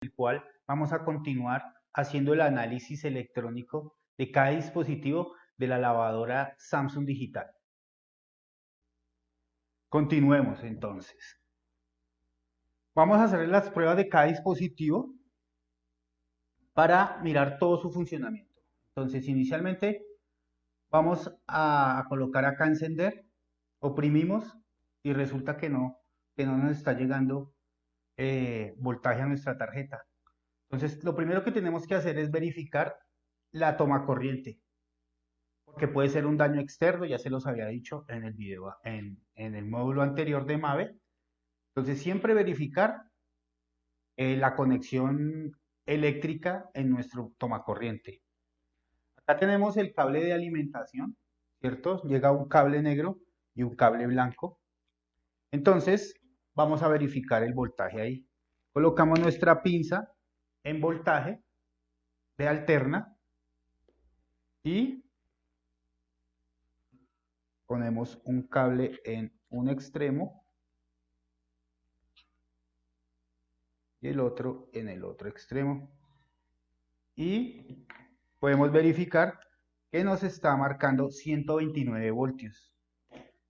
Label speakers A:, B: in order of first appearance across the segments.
A: el cual vamos a continuar haciendo el análisis electrónico de cada dispositivo de la lavadora Samsung Digital. Continuemos entonces. Vamos a hacer las pruebas de cada dispositivo para mirar todo su funcionamiento. Entonces, inicialmente vamos a colocar acá encender, oprimimos y resulta que no nos está llegando voltaje a nuestra tarjeta. Entonces, lo primero que tenemos que hacer es verificar la toma corriente, porque puede ser un daño externo, ya se los había dicho en el video, en el módulo anterior de MAVE. Entonces, siempre verificar la conexión eléctrica en nuestro toma corriente. Acá tenemos el cable de alimentación, ¿cierto? Llega un cable negro y un cable blanco. Entonces, vamos a verificar el voltaje ahí. Colocamos nuestra pinza en voltaje de alterna y ponemos un cable en un extremo y el otro en el otro extremo. Y podemos verificar que nos está marcando 129 voltios.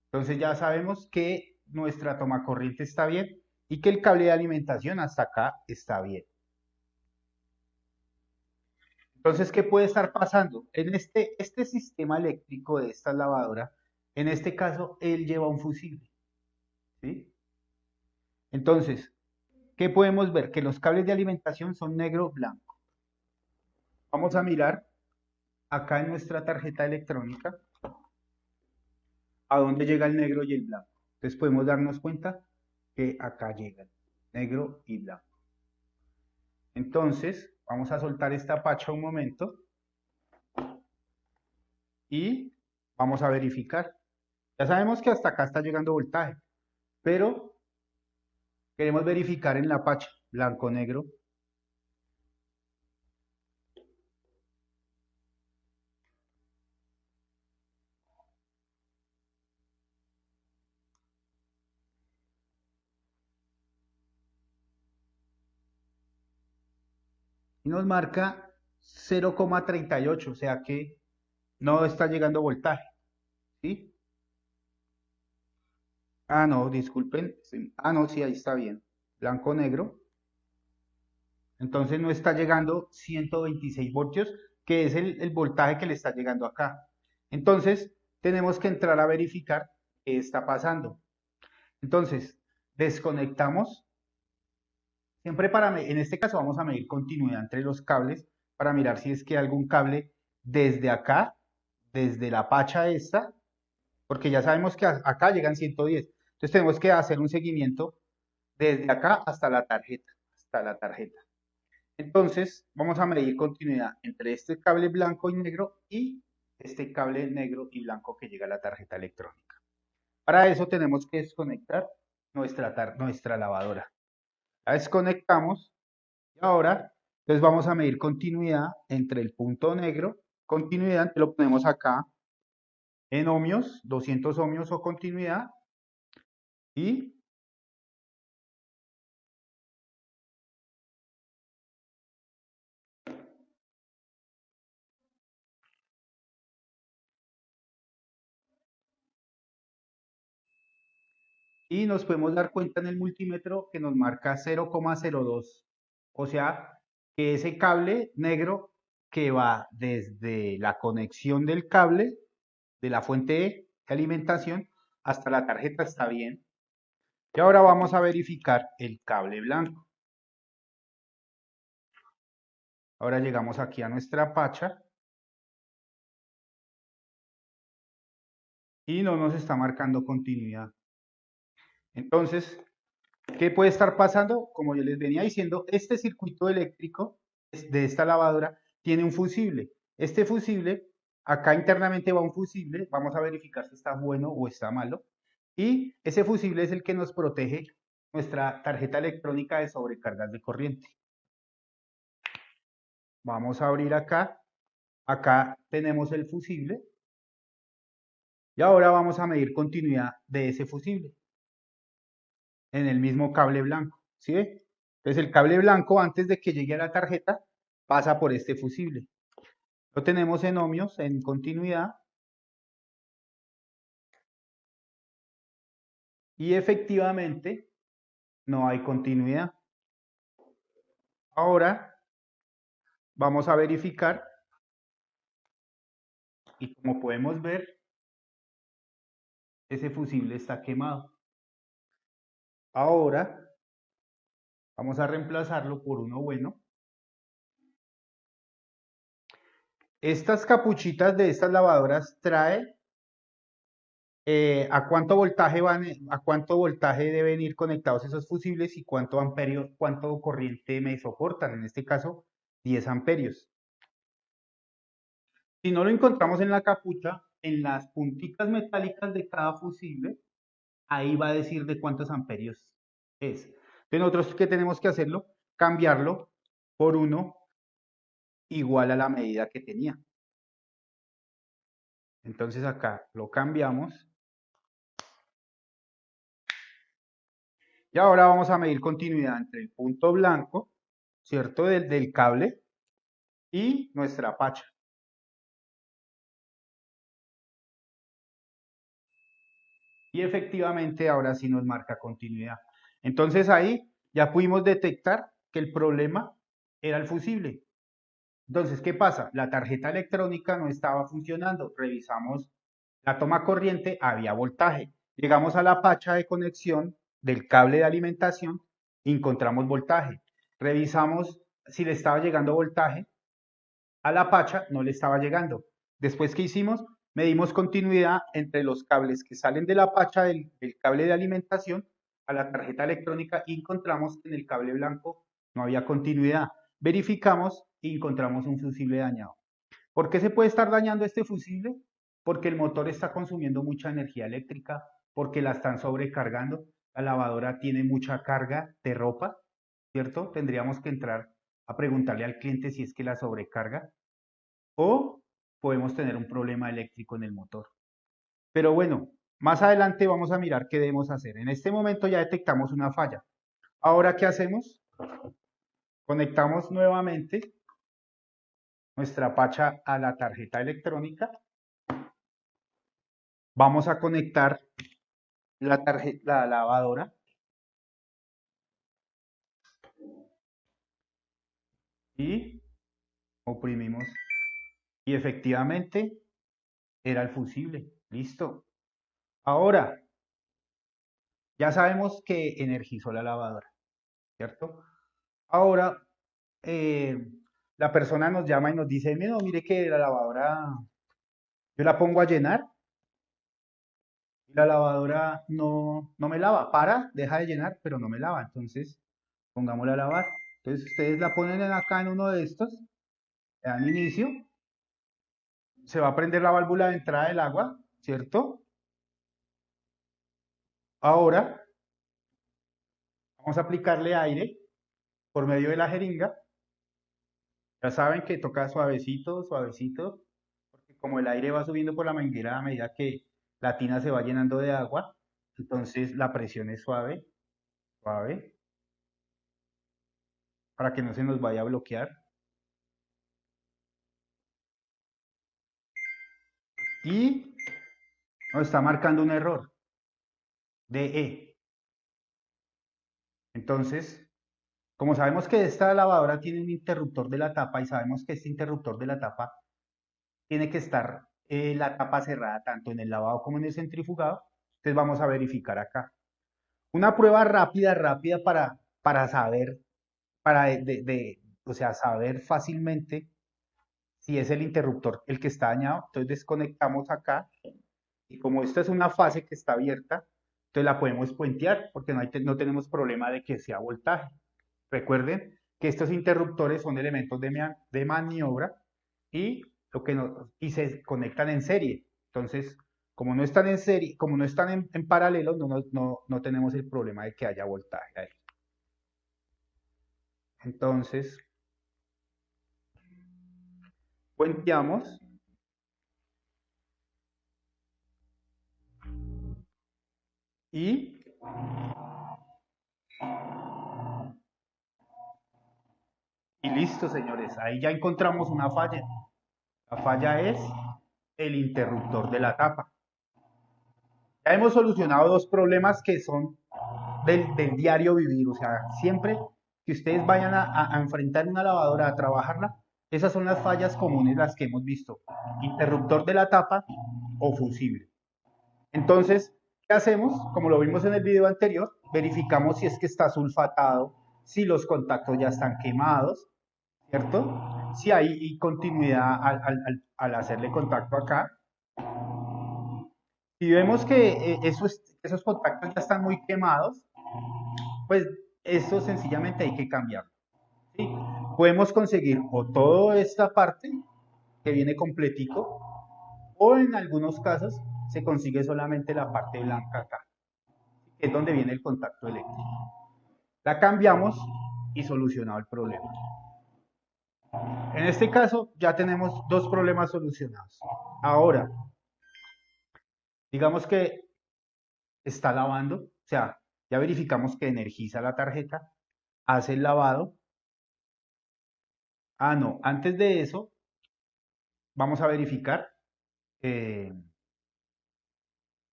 A: Entonces ya sabemos que nuestra toma corriente está bien y que el cable de alimentación hasta acá está bien. Entonces, ¿qué puede estar pasando? En este sistema eléctrico de esta lavadora, en este caso, él lleva un fusible, ¿sí? Entonces, ¿qué podemos ver? Que los cables de alimentación son negro-blanco. Vamos a mirar acá en nuestra tarjeta electrónica a dónde llega el negro y el blanco. Entonces podemos darnos cuenta que acá llegan negro y blanco. Entonces, vamos a soltar esta pacha un momento y vamos a verificar. Ya sabemos que hasta acá está llegando voltaje, pero queremos verificar en la pacha, blanco-negro. Y nos marca 0,38, o sea que no está llegando voltaje, ¿sí? Ah, no, disculpen. Ah, no, sí, ahí está bien. Blanco-negro. Entonces no está llegando 126 voltios, que es el voltaje que le está llegando acá. Entonces tenemos que entrar a verificar qué está pasando. Entonces, desconectamos. Siempre en este caso vamos a medir continuidad entre los cables para mirar si es que algún cable desde acá, desde la pacha esta, porque ya sabemos que acá llegan 110. Entonces tenemos que hacer un seguimiento desde acá hasta la tarjeta. Entonces, vamos a medir continuidad entre este cable blanco y negro y este cable negro y blanco que llega a la tarjeta electrónica. Para eso tenemos que desconectar nuestra lavadora. La desconectamos y ahora entonces vamos a medir continuidad entre el punto negro, continuidad, lo ponemos acá en ohmios, 200 ohmios o continuidad, y nos podemos dar cuenta en el multímetro que nos marca 0,02. O sea, que ese cable negro que va desde la conexión del cable de la fuente de alimentación hasta la tarjeta está bien. Y ahora vamos a verificar el cable blanco. Ahora llegamos aquí a nuestra pacha y no nos está marcando continuidad. Entonces, ¿qué puede estar pasando? Como yo les venía diciendo, este circuito eléctrico de esta lavadora tiene un fusible. Este fusible, acá internamente va un fusible, vamos a verificar si está bueno o está malo. Y ese fusible es el que nos protege nuestra tarjeta electrónica de sobrecargas de corriente. Vamos a abrir acá. Acá tenemos el fusible. Y ahora vamos a medir continuidad de ese fusible en el mismo cable blanco. ¿Sí ve? Entonces el cable blanco, antes de que llegue a la tarjeta, pasa por este fusible. Lo tenemos en ohmios, en continuidad. Y efectivamente no hay continuidad. Ahora vamos a verificar y como podemos ver, ese fusible está quemado. Ahora vamos a reemplazarlo por uno bueno. Estas capuchitas de estas lavadoras trae a cuánto voltaje deben ir conectados esos fusibles y cuánto amperio, cuánto corriente me soportan, en este caso 10 amperios. Si no lo encontramos en la capucha, en las puntitas metálicas de cada fusible, ahí va a decir de cuántos amperios es. Entonces nosotros, ¿qué tenemos que hacerlo? Cambiarlo por uno igual a la medida que tenía. Entonces acá lo cambiamos. Y ahora vamos a medir continuidad entre el punto blanco, ¿cierto? Del cable y nuestra pacha. Y efectivamente ahora sí nos marca continuidad. Entonces ahí ya pudimos detectar que el problema era el fusible. Entonces, ¿qué pasa? La tarjeta electrónica no estaba funcionando. Revisamos la toma corriente, había voltaje. Llegamos a la pacha de conexión del cable de alimentación y encontramos voltaje. Revisamos si le estaba llegando voltaje. A la pacha no le estaba llegando. Después, ¿qué hicimos? Medimos continuidad entre los cables que salen de la pacha del cable de alimentación a la tarjeta electrónica y encontramos que en el cable blanco no había continuidad. Verificamos y encontramos un fusible dañado. ¿Por qué se puede estar dañando este fusible? Porque el motor está consumiendo mucha energía eléctrica, porque la están sobrecargando. La lavadora tiene mucha carga de ropa, ¿cierto? Tendríamos que entrar a preguntarle al cliente si es que la sobrecarga o podemos tener un problema eléctrico en el motor. Pero bueno, más adelante vamos a mirar qué debemos hacer. En este momento ya detectamos una falla. Ahora, ¿qué hacemos? Conectamos nuevamente nuestra pacha a la tarjeta electrónica. Vamos a conectar la lavadora y oprimimos. Y efectivamente era el fusible. Listo. Ahora, ya sabemos que energizó la lavadora, ¿cierto? Ahora, la persona nos llama y nos dice, no, mire que la lavadora, yo la pongo a llenar y la lavadora no me lava. Deja de llenar, pero no me lava. Entonces, pongámosla a lavar. Entonces, ustedes la ponen acá en uno de estos, le dan inicio, se va a prender la válvula de entrada del agua, ¿cierto? Ahora, vamos a aplicarle aire por medio de la jeringa. Ya saben que toca suavecito, suavecito, porque como el aire va subiendo por la manguera a medida que la tina se va llenando de agua, entonces la presión es suave, suave, para que no se nos vaya a bloquear. Y nos está marcando un error de E. Entonces, como sabemos que esta lavadora tiene un interruptor de la tapa y sabemos que este interruptor de la tapa tiene que estar la tapa cerrada tanto en el lavado como en el centrifugado, entonces vamos a verificar acá. Una prueba rápida para saber, o sea, saber fácilmente si es el interruptor el que está dañado. Entonces desconectamos acá y como esta es una fase que está abierta, entonces la podemos puentear porque no tenemos problema de que sea voltaje. Recuerden que estos interruptores son elementos de maniobra y, y se conectan en serie. Entonces, como no están en serie, como no están en paralelo, no tenemos el problema de que haya voltaje ahí. Entonces, puenteamos y Y listo, señores, ahí ya encontramos una falla. La falla es el interruptor de la tapa. Ya hemos solucionado dos problemas que son del diario vivir. O sea, siempre que ustedes vayan a enfrentar una lavadora, a trabajarla, esas son las fallas comunes las que hemos visto. Interruptor de la tapa o fusible. Entonces, ¿qué hacemos? Como lo vimos en el video anterior, verificamos si es que está sulfatado, si los contactos ya están quemados, ¿cierto? Si hay continuidad al hacerle contacto acá. Si vemos que esos contactos ya están muy quemados, pues eso sencillamente hay que cambiarlo. ¿Sí? Podemos conseguir o toda esta parte que viene completico, o en algunos casos se consigue solamente la parte blanca acá, que es donde viene el contacto eléctrico. La cambiamos y solucionado el problema. En este caso ya tenemos dos problemas solucionados. Ahora, digamos que está lavando, o sea, ya verificamos que energiza la tarjeta, hace el lavado. Ah, no, antes de eso vamos a verificar eh,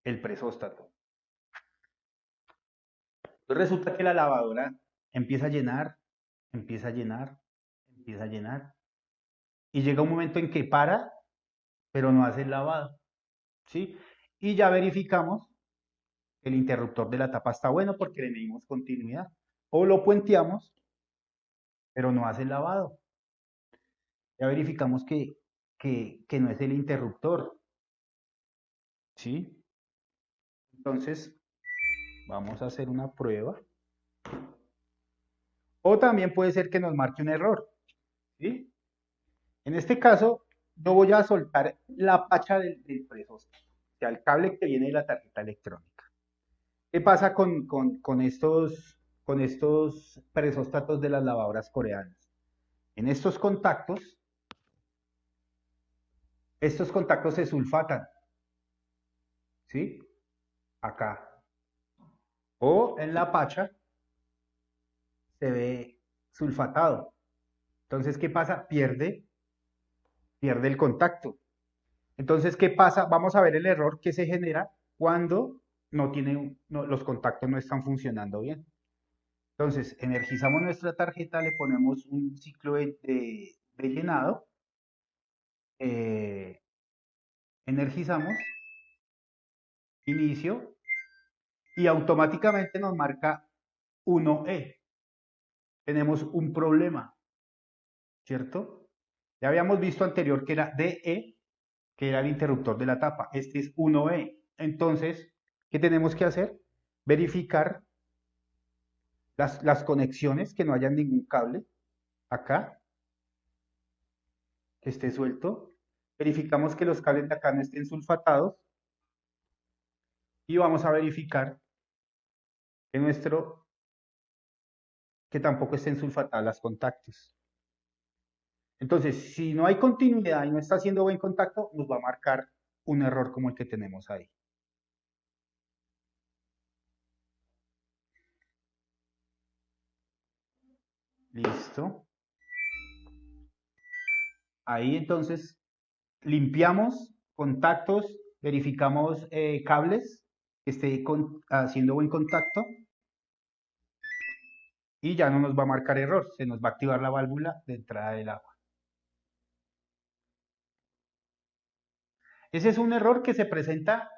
A: el presóstato. Entonces resulta que la lavadora empieza a llenar, empieza a llenar, empieza a llenar, y llega un momento en que para, pero no hace el lavado, ¿sí? Y ya verificamos que el interruptor de la tapa está bueno porque le medimos continuidad. O lo puenteamos, pero no hace el lavado. Ya verificamos que no es el interruptor, ¿sí? Entonces, vamos a hacer una prueba. O también puede ser que nos marque un error, ¿sí? En este caso, yo voy a soltar la pacha del presóstato, o sea, el cable que viene de la tarjeta electrónica. ¿Qué pasa con estos presóstatos de las lavadoras coreanas? En estos contactos se sulfatan, ¿sí? Acá. O en la pacha se ve sulfatado. Entonces, ¿qué pasa? Pierde el contacto. Entonces, ¿qué pasa? Vamos a ver el error que se genera cuando los contactos no están funcionando bien. Entonces, energizamos nuestra tarjeta, le ponemos un ciclo de llenado, eh, energizamos, inicio, y automáticamente nos marca 1E. Tenemos un problema, ¿cierto? Ya habíamos visto anterior que era DE, que era el interruptor de la tapa. Este es 1E. Entonces, ¿qué tenemos que hacer? Verificar las conexiones, que no haya ningún cable acá, que esté suelto. Verificamos que los cables de acá no estén sulfatados. Y vamos a verificar que tampoco estén sulfatadas las contactos. Entonces, si no hay continuidad y no está haciendo buen contacto, nos va a marcar un error como el que tenemos ahí. Listo. Ahí entonces limpiamos contactos, verificamos cables que esté haciendo buen contacto y ya no nos va a marcar error, se nos va a activar la válvula de entrada del agua. Ese es un error que se presenta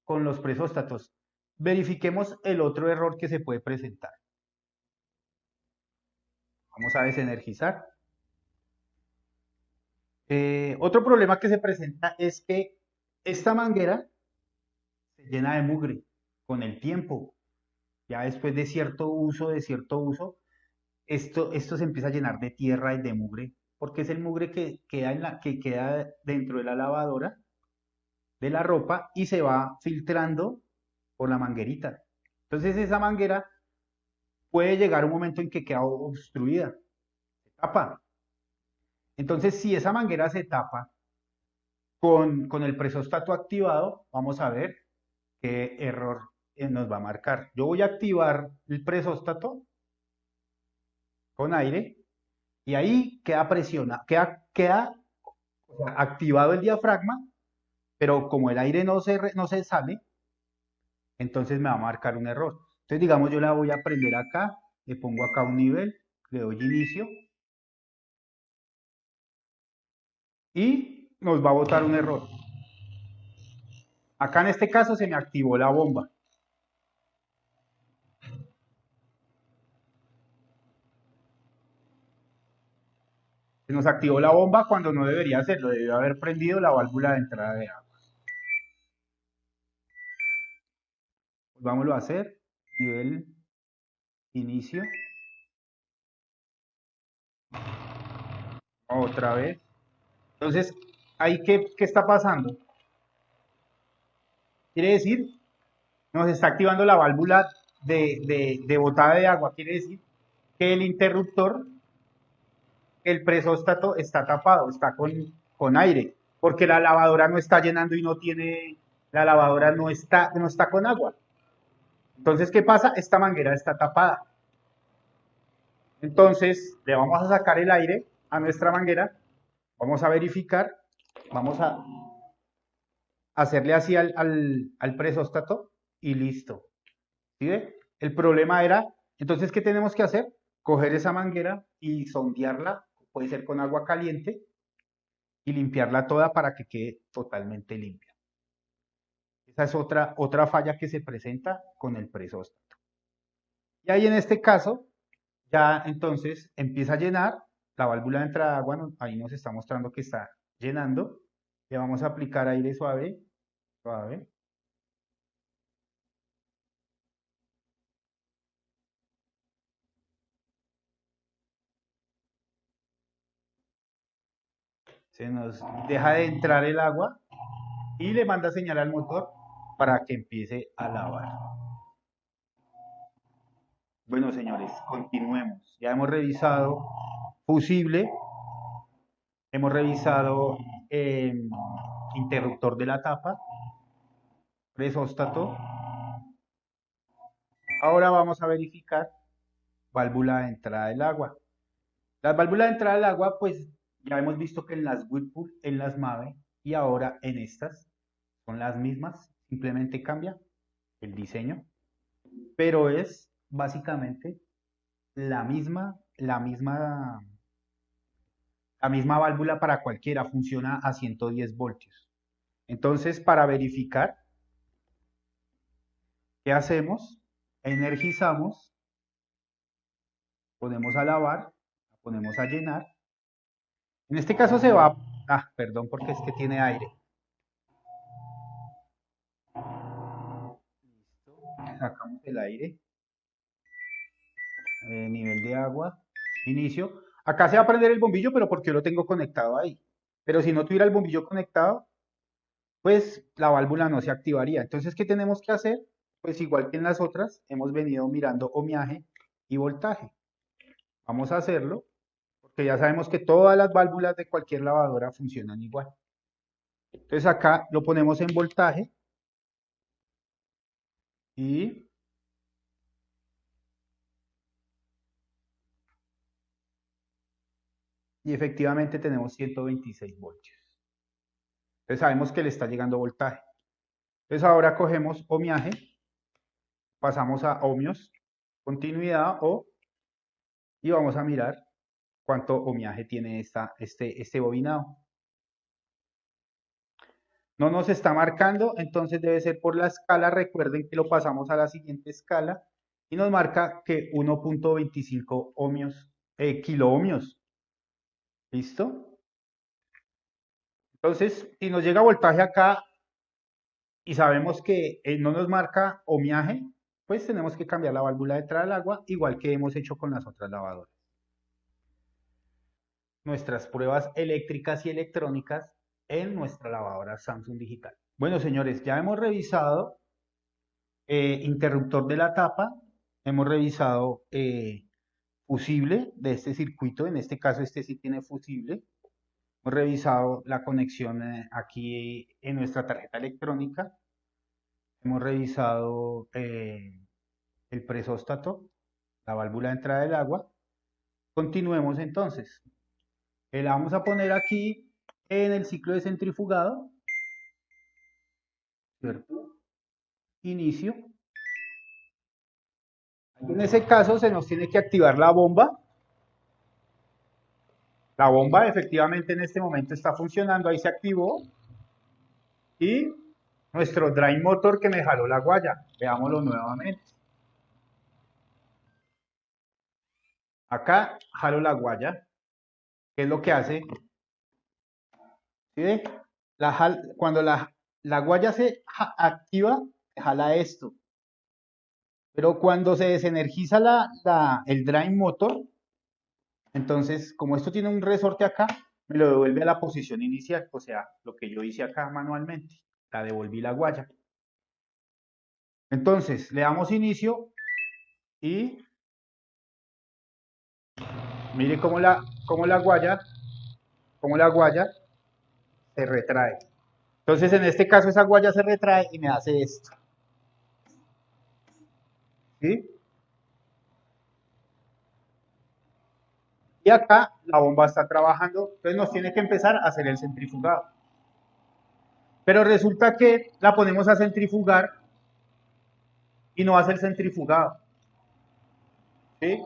A: con los presóstatos. Verifiquemos el otro error que se puede presentar. Vamos a desenergizar. Otro problema que se presenta es que esta manguera se llena de mugre con el tiempo. Ya después de cierto uso, esto se empieza a llenar de tierra y de mugre, porque es el mugre que queda dentro de la lavadora de la ropa y se va filtrando por la manguerita. Entonces esa manguera puede llegar un momento en que queda obstruida, se tapa. Entonces si esa manguera se tapa con el presóstato activado, vamos a ver qué error nos va a marcar. Yo voy a activar el presóstato con aire Y ahí queda o sea, activado el diafragma, pero como el aire no se sale, entonces me va a marcar un error. Entonces, digamos, yo la voy a prender acá, le pongo acá un nivel, le doy inicio y nos va a botar un error. Acá en este caso se me activó la bomba. Se nos activó la bomba cuando no debería hacerlo, debió haber prendido la válvula de entrada de agua. Volvámoslo a hacer, nivel inicio, otra vez. Entonces, ahí qué está pasando? Quiere decir, nos está activando la válvula de botada de agua, quiere decir que el interruptor, el presóstato está tapado, está con aire, porque la lavadora no está llenando y no tiene, la lavadora no está con agua. Entonces, ¿qué pasa? Esta manguera está tapada. Entonces, le vamos a sacar el aire a nuestra manguera, vamos a verificar, vamos a hacerle así al presóstato y listo. ¿Sí ve? El problema era, entonces, ¿qué tenemos que hacer? Coger esa manguera y sondearla, puede ser con agua caliente, y limpiarla toda para que quede totalmente limpia. Esa es otra falla que se presenta con el presóstato. Y ahí en este caso, ya entonces empieza a llenar la válvula de entrada de agua, ahí nos está mostrando que está llenando. Le vamos a aplicar aire suave, suave. Se nos deja de entrar el agua y le manda señal al motor para que empiece a lavar. Bueno, señores, continuemos. Ya hemos revisado fusible, hemos revisado interruptor de la tapa, presóstato. Ahora vamos a verificar válvula de entrada del agua. Las válvulas de entrada del agua, pues ya hemos visto que en las Whirlpool, en las Mave y ahora en estas son las mismas, simplemente cambia el diseño, pero es básicamente la misma válvula para cualquiera, funciona a 110 voltios. Entonces, para verificar, ¿qué hacemos? Energizamos, ponemos a lavar, ponemos a llenar. En este caso se va, perdón, porque es que tiene aire. Listo, sacamos el aire, nivel de agua, inicio. Acá se va a prender el bombillo, pero porque yo lo tengo conectado ahí. Pero si no tuviera el bombillo conectado, pues la válvula no se activaría. Entonces, ¿qué tenemos que hacer? Pues igual que en las otras, hemos venido mirando ohmiaje y voltaje. Vamos a hacerlo, porque ya sabemos que todas las válvulas de cualquier lavadora funcionan igual. Entonces acá lo ponemos en voltaje y efectivamente tenemos 126 voltios. Entonces sabemos que le está llegando voltaje. Entonces ahora cogemos ohmiaje, pasamos a ohmios, continuidad y vamos a mirar cuánto ohmiaje tiene este bobinado. No nos está marcando, entonces debe ser por la escala. Recuerden que lo pasamos a la siguiente escala y nos marca que 1.25 ohmios, kiloohmios. ¿Listo? Entonces, si nos llega voltaje acá y sabemos que no nos marca ohmiaje, pues tenemos que cambiar la válvula de entrada del agua, igual que hemos hecho con las otras lavadoras. Nuestras pruebas eléctricas y electrónicas en nuestra lavadora Samsung Digital. Bueno, señores, ya hemos revisado interruptor de la tapa, hemos revisado fusible de este circuito, en este caso este sí tiene fusible. Hemos revisado la conexión aquí en nuestra tarjeta electrónica. Hemos revisado el presóstato, la válvula de entrada del agua. Continuemos entonces. La vamos a poner aquí en el ciclo de centrifugado, ¿cierto? Inicio. En ese caso se nos tiene que activar la bomba. La bomba efectivamente en este momento está funcionando, ahí se activó. Y nuestro drive motor que me jaló la guaya. Veámoslo nuevamente. Acá jalo la guaya. ¿Qué es lo que hace? ¿Sí ve? Cuando la guaya se activa, jala esto. Pero cuando se desenergiza el drive motor, entonces, como esto tiene un resorte acá, me lo devuelve a la posición inicial, o sea, lo que yo hice acá manualmente, la devolví la guaya. Entonces, le damos inicio y mire cómo la guaya se retrae. Entonces, en este caso, esa guaya se retrae y me hace esto. ¿Sí? Y acá la bomba está trabajando, entonces nos tiene que empezar a hacer el centrifugado. Pero resulta que la ponemos a centrifugar y no hace el centrifugado. ¿Sí?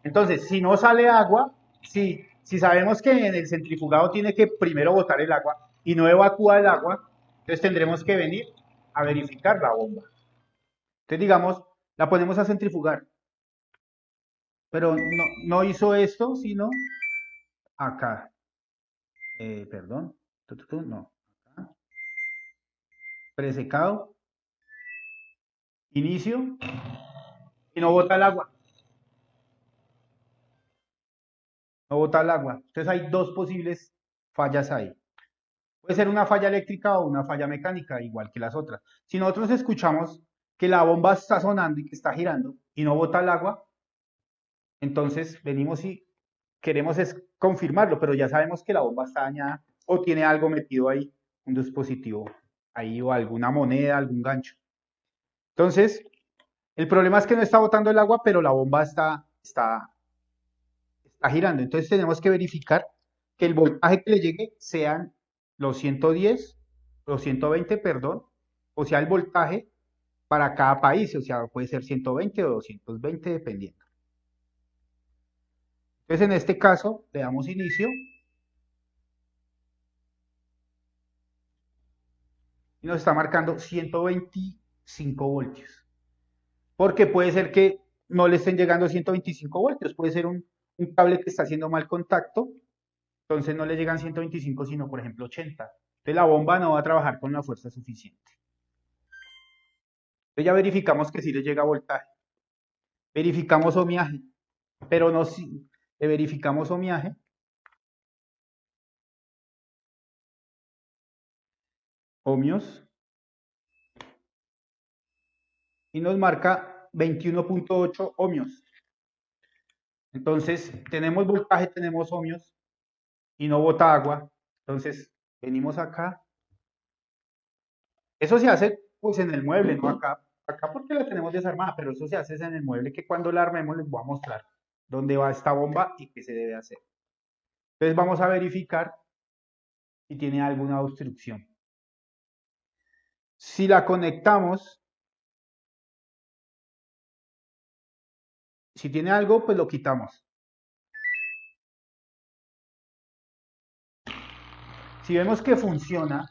A: Entonces, si no sale agua, si sabemos que en el centrifugado tiene que primero botar el agua y no evacúa el agua, entonces tendremos que venir a verificar la bomba. Entonces, digamos, la ponemos a centrifugar, pero no hizo esto, sino acá. Perdón, no. Acá. Presecado, inicio, y no bota el agua. No bota el agua. Entonces hay dos posibles fallas ahí. Puede ser una falla eléctrica o una falla mecánica, igual que las otras. Si nosotros escuchamos que la bomba está sonando y que está girando y no bota el agua, entonces venimos y queremos confirmarlo, pero ya sabemos que la bomba está dañada o tiene algo metido ahí, un dispositivo ahí o alguna moneda, algún gancho. Entonces, el problema es que no está botando el agua, pero la bomba está girando. Entonces tenemos que verificar que el voltaje que le llegue sean los 110, los 120, perdón, o sea, el voltaje para cada país, o sea, puede ser 120 o 220 dependiendo. Entonces en este caso le damos inicio y nos está marcando 125 voltios. Porque puede ser que no le estén llegando 125 voltios, puede ser un cable que está haciendo mal contacto, entonces no le llegan 125 sino por ejemplo 80. Entonces la bomba no va a trabajar con la fuerza suficiente. Entonces ya verificamos que sí le llega voltaje. Verificamos ohmiaje, pero no si le verificamos ohmiaje. Ohmios. Y nos marca 21.8 ohmios. Entonces tenemos voltaje, tenemos ohmios y no bota agua. Entonces venimos acá. Eso se hace pues en el mueble, no acá. Acá porque la tenemos desarmada, pero eso se hace en el mueble que cuando la armemos les voy a mostrar dónde va esta bomba y qué se debe hacer. Entonces vamos a verificar si tiene alguna obstrucción. Si la conectamos, si tiene algo, pues lo quitamos. Si vemos que funciona,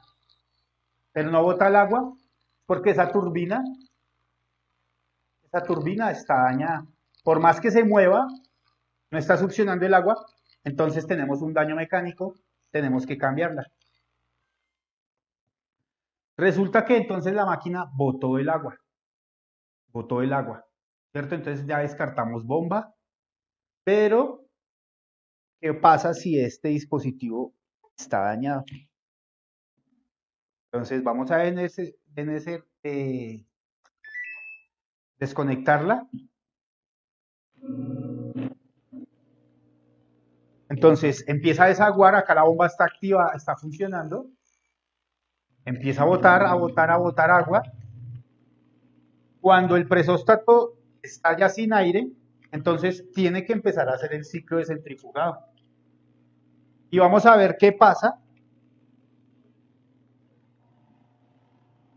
A: pero no bota el agua, porque esa turbina está dañada. Por más que se mueva, no está succionando el agua, entonces tenemos un daño mecánico, tenemos que cambiarla. Resulta que entonces la máquina botó el agua, ¿cierto? Entonces ya descartamos bomba, pero ¿qué pasa si este dispositivo está dañado? Entonces vamos a desconectarla. Entonces empieza a desaguar, acá la bomba está activa, está funcionando. Empieza a botar agua. Cuando el presóstato está ya sin aire, Entonces tiene que empezar a hacer el ciclo de centrifugado. Y vamos a ver qué pasa.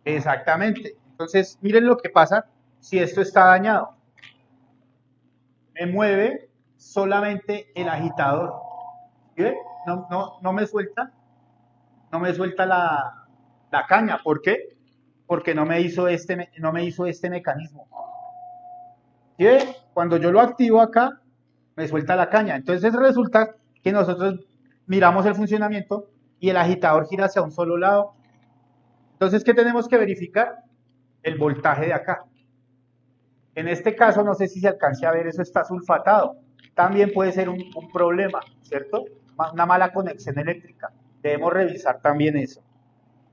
A: Exactamente. Entonces, miren lo que pasa si esto está dañado. Me mueve solamente el agitador. ¿Sí ve? No me suelta, la caña. ¿Por qué? Porque no me hizo este mecanismo. ¿Sí ve? Cuando yo lo activo acá, me suelta la caña. Entonces resulta que nosotros miramos el funcionamiento y el agitador gira hacia un solo lado. Entonces, ¿qué tenemos que verificar? El voltaje de acá. En este caso, no sé si se alcance a ver, eso está sulfatado. También puede ser un problema, ¿cierto? Una mala conexión eléctrica. Debemos revisar también eso.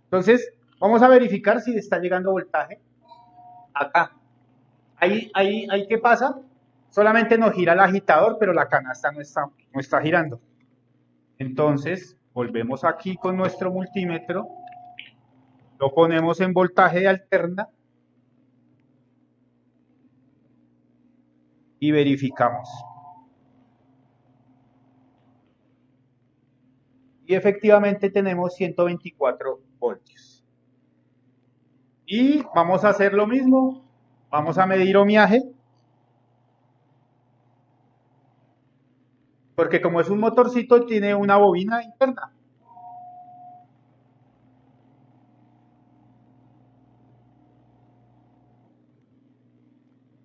A: Entonces, vamos a verificar si está llegando voltaje acá. Ahí, ¿qué pasa? Solamente nos gira el agitador, pero la canasta no está girando. Entonces, volvemos aquí con nuestro multímetro, lo ponemos en voltaje de alterna y verificamos. Y efectivamente tenemos 124 voltios. Y vamos a hacer lo mismo. Vamos a medir ohmiaje. Porque como es un motorcito, tiene una bobina interna.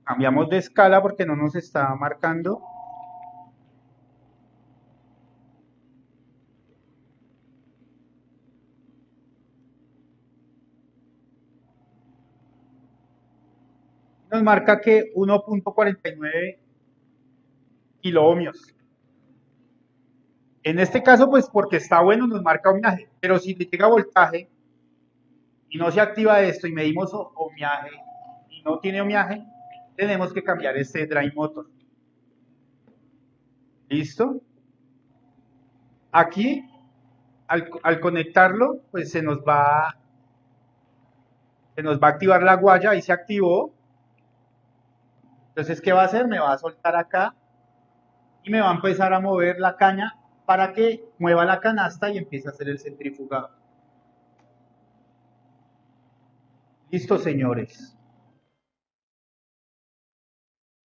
A: Cambiamos de escala porque no nos está marcando. Nos marca que 1.49 kiloohmios. En este caso, pues porque está bueno, nos marca ohmiaje. Pero si le llega voltaje y no se activa esto y medimos ohmiaje y no tiene ohmiaje, tenemos que cambiar este drive motor. ¿Listo? Aquí, al conectarlo, pues se nos va a activar la guaya, ahí se activó. Entonces, ¿qué va a hacer? Me va a soltar acá y me va a empezar a mover la caña para que mueva la canasta y empiece a hacer el centrifugado. Listo, señores.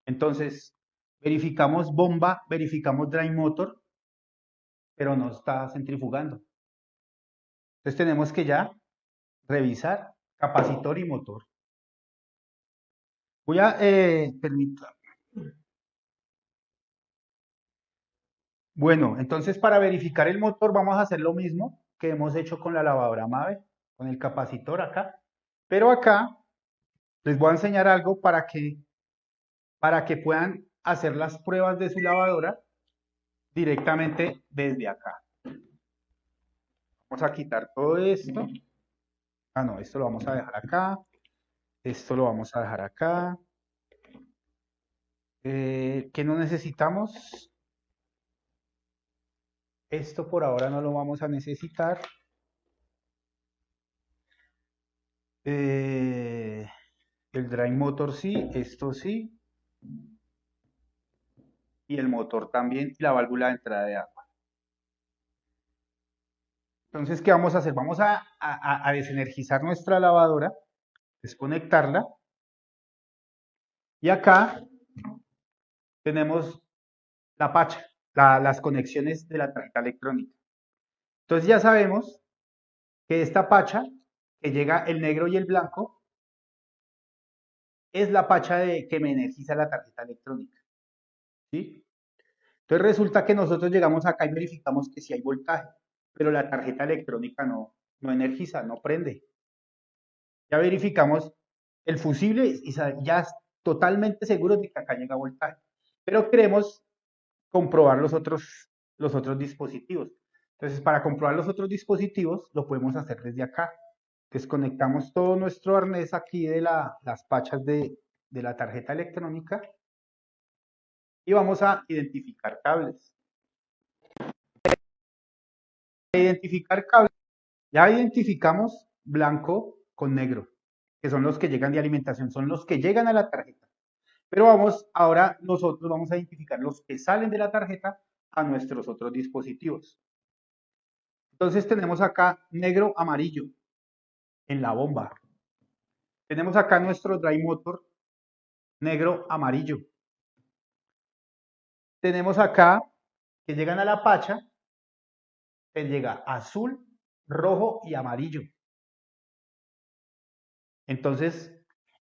A: Entonces, verificamos bomba, verificamos drive motor, pero no está centrifugando. Entonces tenemos que ya revisar capacitor y motor. Voy a, permitir. Bueno, entonces para verificar el motor vamos a hacer lo mismo que hemos hecho con la lavadora Mave, con el capacitor acá. Pero acá les voy a enseñar algo para que puedan hacer las pruebas de su lavadora directamente desde acá. Vamos a quitar todo esto. Ah, no, esto lo vamos a dejar acá. Esto lo vamos a dejar acá. ¿Qué no necesitamos? Esto por ahora no lo vamos a necesitar. El drive motor sí, esto sí. Y el motor también, y la válvula de entrada de agua. Entonces, ¿qué vamos a hacer? Vamos a desenergizar nuestra lavadora, desconectarla. Y acá tenemos la pacha, las conexiones de la tarjeta electrónica. Entonces ya sabemos que esta pacha, que llega el negro y el blanco, es la pacha que me energiza la tarjeta electrónica. ¿Sí? Entonces resulta que nosotros llegamos acá y verificamos que sí hay voltaje, pero la tarjeta electrónica no energiza, no prende. Ya verificamos el fusible y ya totalmente seguros de que acá llega voltaje, pero queremos comprobar los otros dispositivos. Entonces, para comprobar los otros dispositivos, lo podemos hacer desde acá. Desconectamos todo nuestro arnés aquí de las pachas de la tarjeta electrónica y vamos a identificar cables. Identificar cables, ya identificamos blanco con negro, que son los que llegan de alimentación, son los que llegan a la tarjeta. Pero ahora nosotros vamos a identificar los que salen de la tarjeta a nuestros otros dispositivos. Entonces tenemos acá negro, amarillo en la bomba. Tenemos acá nuestro drive motor negro, amarillo. Tenemos acá que llegan a la pacha, que llega azul, rojo y amarillo. Entonces,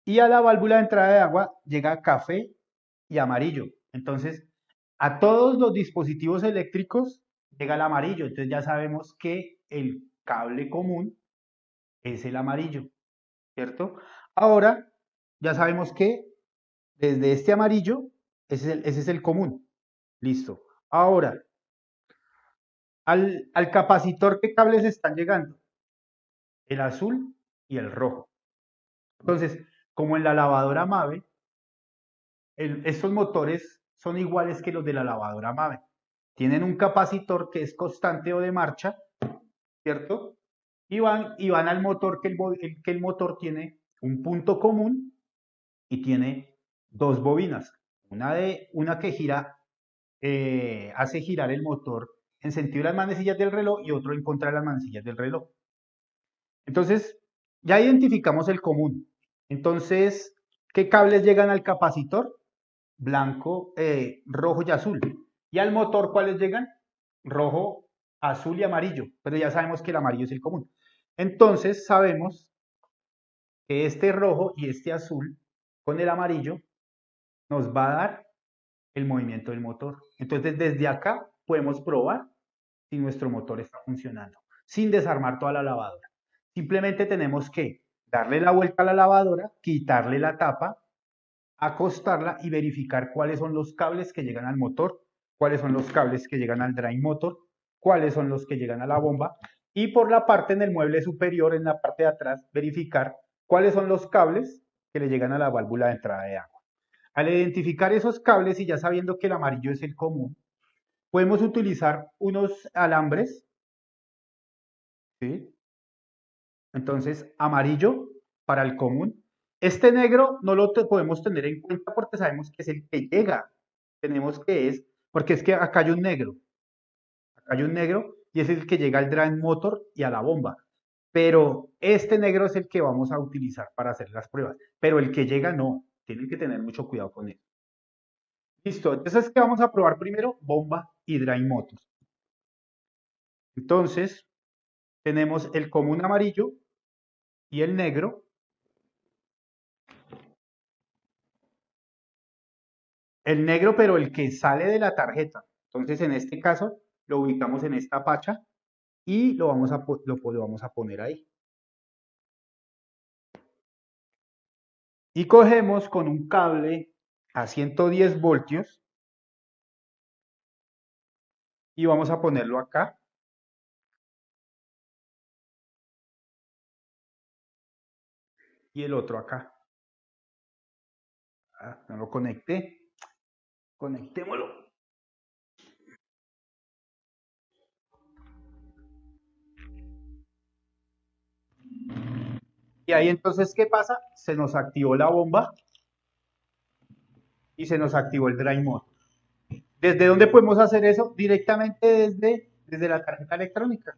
A: y a la válvula de entrada de agua llega café y amarillo. Entonces, a todos los dispositivos eléctricos llega el amarillo. Entonces ya sabemos que el cable común es el amarillo, ¿cierto? Ahora ya sabemos que desde este amarillo, ese es el común. Listo. Ahora, al capacitor, ¿qué cables están llegando? El azul y el rojo. Entonces, como en la lavadora Mave, estos motores son iguales que los de la lavadora Mave. Tienen un capacitor que es constante o de marcha, ¿cierto? Y van al motor, que el motor tiene un punto común y tiene dos bobinas. Una que gira, hace girar el motor en sentido de las manecillas del reloj y otro en contra de las manecillas del reloj. Entonces, ya identificamos el común. Entonces, ¿qué cables llegan al capacitor? Blanco, rojo y azul. ¿Y al motor cuáles llegan? Rojo, azul y amarillo. Pero ya sabemos que el amarillo es el común. Entonces, sabemos que este rojo y este azul con el amarillo nos va a dar el movimiento del motor. Entonces, desde acá podemos probar si nuestro motor está funcionando, sin desarmar toda la lavadora. Simplemente tenemos que darle la vuelta a la lavadora, quitarle la tapa, acostarla y verificar cuáles son los cables que llegan al motor, cuáles son los cables que llegan al drive motor, cuáles son los que llegan a la bomba y por la parte en el mueble superior, en la parte de atrás, verificar cuáles son los cables que le llegan a la válvula de entrada de agua. Al identificar esos cables y ya sabiendo que el amarillo es el común, podemos utilizar unos alambres, ¿sí? Entonces, amarillo para el común. Este negro no lo podemos tener en cuenta porque sabemos que es el que llega. Tenemos que es, porque es que acá hay un negro. Acá hay un negro y es el que llega al drive motor y a la bomba. Pero este negro es el que vamos a utilizar para hacer las pruebas. Pero el que llega no. Tienen que tener mucho cuidado con él. Listo. Entonces, ¿qué vamos a probar primero? Bomba y drive motor. Entonces, tenemos el común amarillo y el negro. El negro, pero el que sale de la tarjeta. Entonces, en este caso, lo ubicamos en esta pacha y lo vamos a poner ahí. Y cogemos con un cable a 110 voltios y vamos a ponerlo acá. Y el otro acá. Ah, no lo conecté. Conectémoslo. Y ahí entonces, ¿qué pasa? Se nos activó la bomba y se nos activó el drive mode. ¿Desde dónde podemos hacer eso? Directamente desde la tarjeta electrónica.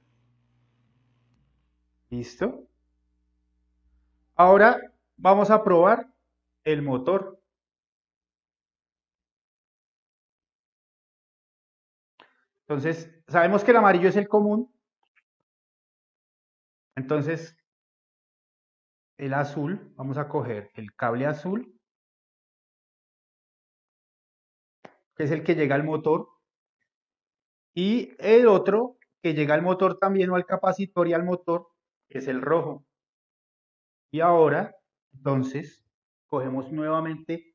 A: ¿Listo? Ahora vamos a probar el motor. Entonces, sabemos que el amarillo es el común. Entonces, el azul, vamos a coger el cable azul, que es el que llega al motor, y el otro que llega al motor también o al capacitor y al motor, es el rojo. Y ahora, entonces, cogemos nuevamente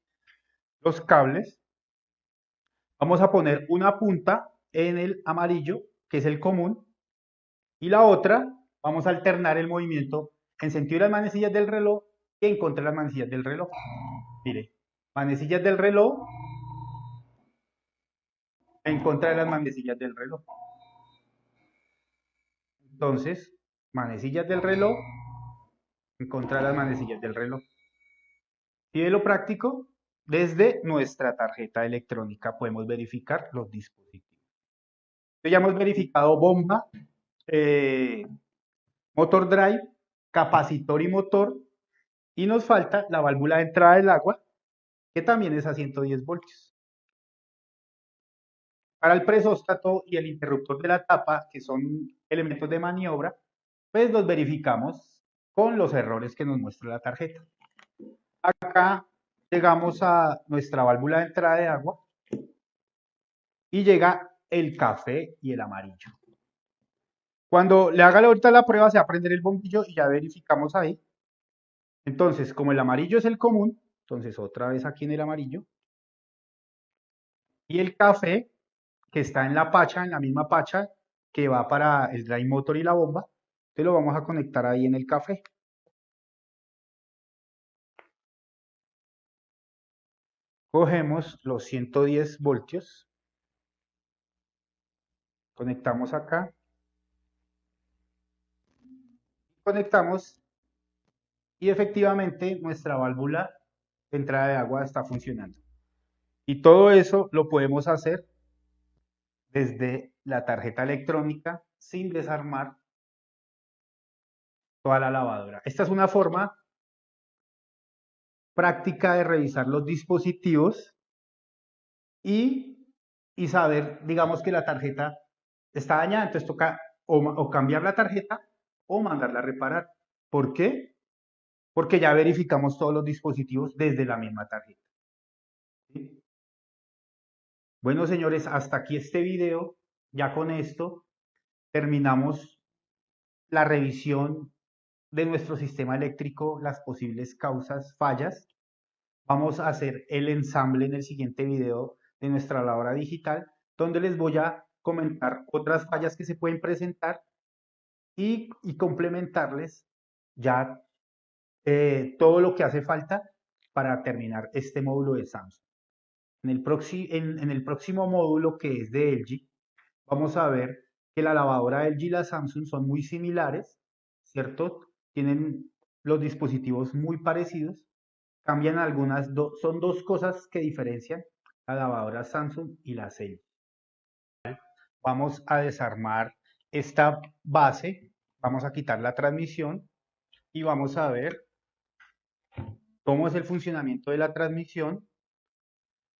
A: los cables, vamos a poner una punta en el amarillo, que es el común, y la otra, vamos a alternar el movimiento en sentido de las manecillas del reloj y en contra de las manecillas del reloj. Mire, manecillas del reloj en contra de las manecillas del reloj. Entonces, manecillas del reloj en contra de las manecillas del reloj. ¿Y de lo práctico? desde nuestra tarjeta electrónica podemos verificar los dispositivos. Entonces ya hemos verificado bomba, motor drive, capacitor y motor, y nos falta la válvula de entrada del agua, que también es a 110 voltios. Para el presóstato y el interruptor de la tapa, que son elementos de maniobra, pues los verificamos con los errores que nos muestra la tarjeta. Acá llegamos a nuestra válvula de entrada de agua y llega el café y el amarillo. Cuando le haga ahorita la prueba se va a prender el bombillo y ya verificamos ahí. Entonces, como el amarillo es el común, entonces otra vez aquí en el amarillo. Y el café, que está en la pacha, en la misma pacha que va para el drive motor y la bomba, entonces lo vamos a conectar ahí en el café. Cogemos los 110 voltios, conectamos acá, conectamos y efectivamente nuestra válvula de entrada de agua está funcionando. Y todo eso lo podemos hacer desde la tarjeta electrónica sin desarmar toda la lavadora. Esta es una forma práctica de revisar los dispositivos y saber, digamos, que la tarjeta está dañada, entonces toca o cambiar la tarjeta o mandarla a reparar. ¿Por qué? Porque ya verificamos todos los dispositivos desde la misma tarjeta. ¿Sí? Bueno, señores, hasta aquí este video. Ya con esto terminamos la revisión de nuestro sistema eléctrico, las posibles causas, fallas. Vamos a hacer el ensamble en el siguiente video de nuestra lavadora digital, donde les voy a comentar otras fallas que se pueden presentar y complementarles ya todo lo que hace falta para terminar este módulo de Samsung. En el próximo módulo, que es de LG, vamos a ver que la lavadora LG y la Samsung son muy similares, ¿cierto? Tienen los dispositivos muy parecidos, cambian algunas, son dos cosas que diferencian la lavadora Samsung y la LG. Vamos a desarmar esta base, vamos a quitar la transmisión y vamos a ver cómo es el funcionamiento de la transmisión.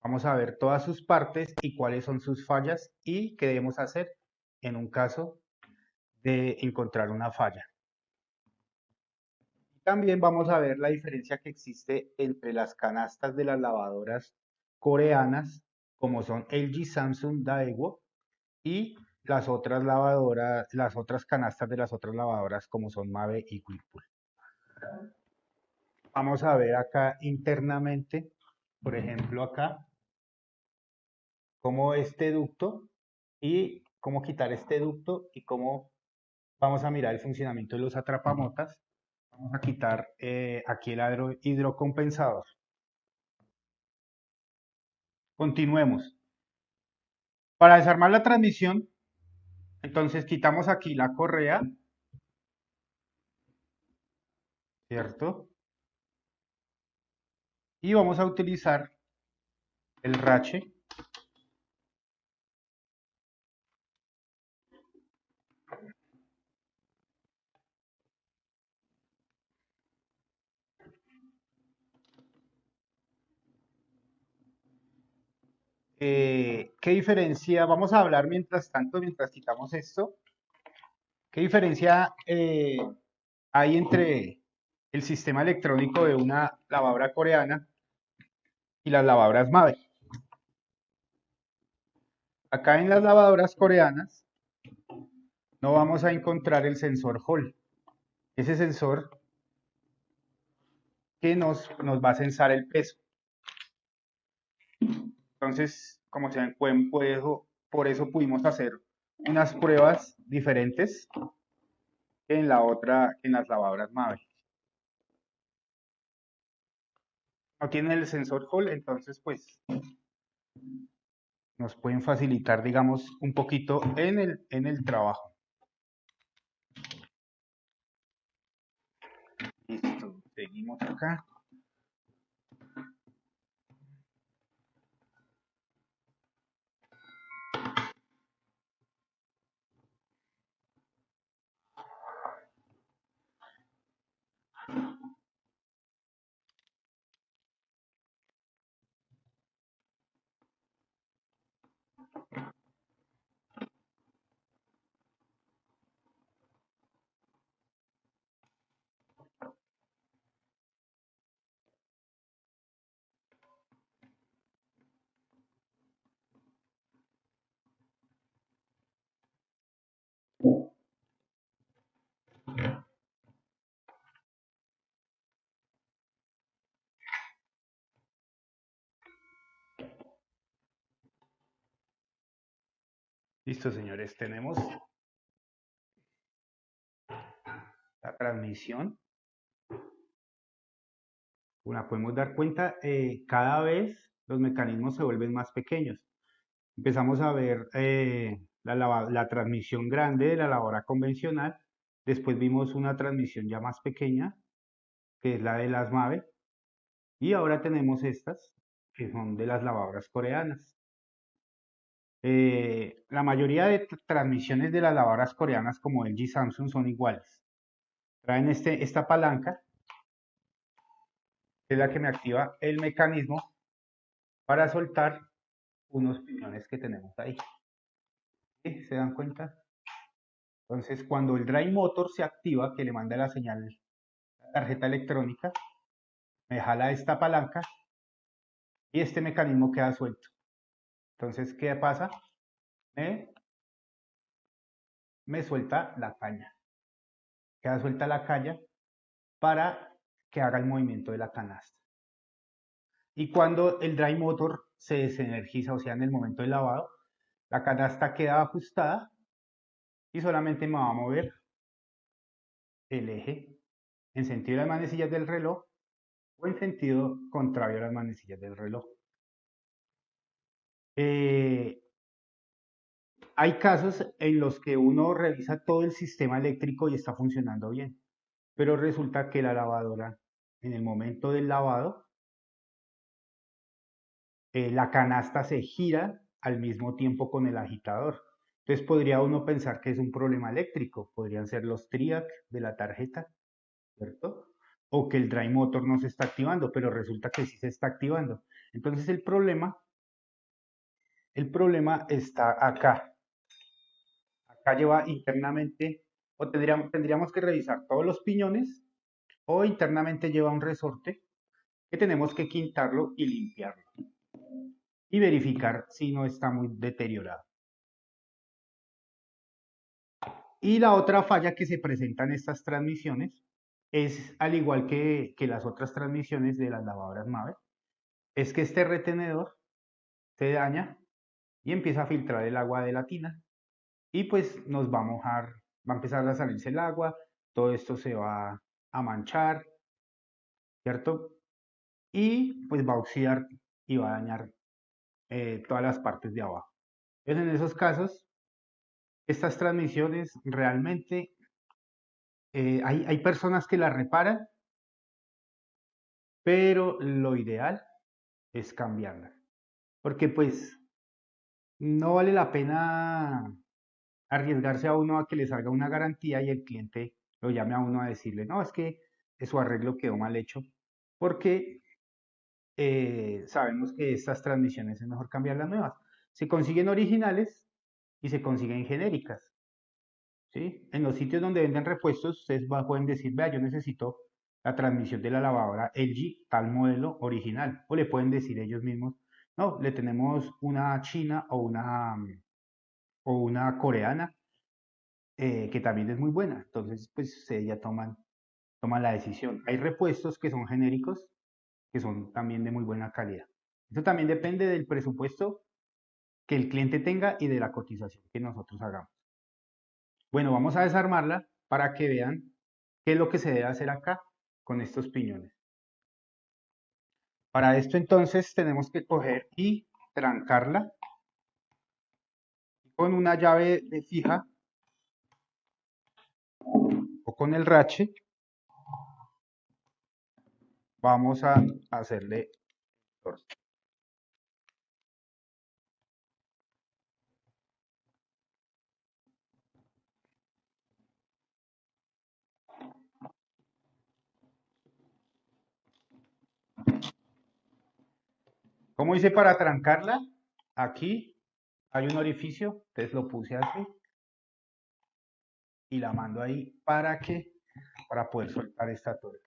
A: Vamos a ver todas sus partes y cuáles son sus fallas y qué debemos hacer en un caso de encontrar una falla. También vamos a ver la diferencia que existe entre las canastas de las lavadoras coreanas, como son LG, Samsung, Daewoo, y las otras lavadoras, las otras canastas de las otras lavadoras, como son Mave y Whirlpool. Vamos a ver acá internamente, por ejemplo acá, cómo este ducto y cómo quitar este ducto y cómo vamos a mirar el funcionamiento de los atrapamotas. Vamos a quitar aquí el hidrocompensador. Continuemos. Para desarmar la transmisión, entonces quitamos aquí la correa, ¿cierto? Y vamos a utilizar el rache. ¿Qué diferencia? Vamos a hablar mientras tanto, mientras quitamos esto. ¿Qué diferencia hay entre el sistema electrónico de una lavadora coreana y las lavadoras Mave? Acá en las lavadoras coreanas no vamos a encontrar el sensor Hall. Ese sensor que nos va a censar el peso. Entonces, como se ven, por eso pudimos hacer unas pruebas diferentes que en las lavadoras Mave. No tienen el sensor Hall, entonces pues nos pueden facilitar, digamos, un poquito en el trabajo. Listo, seguimos acá. Listo, señores, tenemos la transmisión. Como la podemos dar cuenta, cada vez los mecanismos se vuelven más pequeños. Empezamos a ver la transmisión grande de la lavadora convencional. Después vimos una transmisión ya más pequeña, que es la de las MAVE. Y ahora tenemos estas, que son de las lavadoras coreanas. La mayoría de transmisiones de las lavadoras coreanas como LG y Samsung son iguales. Traen esta palanca, que es la que me activa el mecanismo para soltar unos piñones que tenemos ahí. ¿Sí? ¿Se dan cuenta? Entonces, cuando el drive motor se activa, que le manda la señal a la tarjeta electrónica, me jala esta palanca y este mecanismo queda suelto. Entonces, ¿qué pasa? Me suelta la caña. Queda suelta la caña para que haga el movimiento de la canasta. Y cuando el drive motor se desenergiza, o sea, en el momento del lavado, la canasta queda ajustada y solamente me va a mover el eje en sentido de las manecillas del reloj o en sentido contrario a las manecillas del reloj. Hay casos en los que uno revisa todo el sistema eléctrico y está funcionando bien, pero resulta que la lavadora, en el momento del lavado, la canasta se gira al mismo tiempo con el agitador. Entonces podría uno pensar que es un problema eléctrico, podrían ser los triac de la tarjeta, ¿cierto? O que el drive motor no se está activando, pero resulta que sí se está activando. Entonces el problema está acá. Acá lleva internamente, o tendríamos que revisar todos los piñones, o internamente lleva un resorte que tenemos que quitarlo y limpiarlo. Y verificar si no está muy deteriorado. Y la otra falla que se presenta en estas transmisiones es, al igual que las otras transmisiones de las lavadoras MAVE, es que este retenedor se daña y empieza a filtrar el agua de la tina y pues nos va a mojar, va a empezar a salirse el agua, todo esto se va a manchar, ¿cierto? Y pues va a oxidar y va a dañar todas las partes de abajo. Entonces en esos casos, estas transmisiones realmente hay personas que las reparan, pero lo ideal es cambiarlas. Porque pues no vale la pena arriesgarse a uno a que le salga una garantía y el cliente lo llame a uno a decirle, no, es que su arreglo quedó mal hecho, porque sabemos que estas transmisiones es mejor cambiar las nuevas. Se consiguen originales y se consiguen genéricas. ¿Sí? En los sitios donde venden repuestos, ustedes pueden decir, vea, yo necesito la transmisión de la lavadora LG, tal modelo original. O le pueden decir ellos mismos, no, le tenemos una china o una coreana que también es muy buena. Entonces, pues ya toman la decisión. Hay repuestos que son genéricos, que son también de muy buena calidad. Eso también depende del presupuesto que el cliente tenga y de la cotización que nosotros hagamos. Bueno, vamos a desarmarla para que vean qué es lo que se debe hacer acá con estos piñones. Para esto entonces tenemos que coger y trancarla con una llave de fija o con el rache. Vamos a hacerle torque. ¿Cómo hice para trancarla? Aquí hay un orificio, entonces lo puse así y la mando ahí para poder soltar esta tuerca.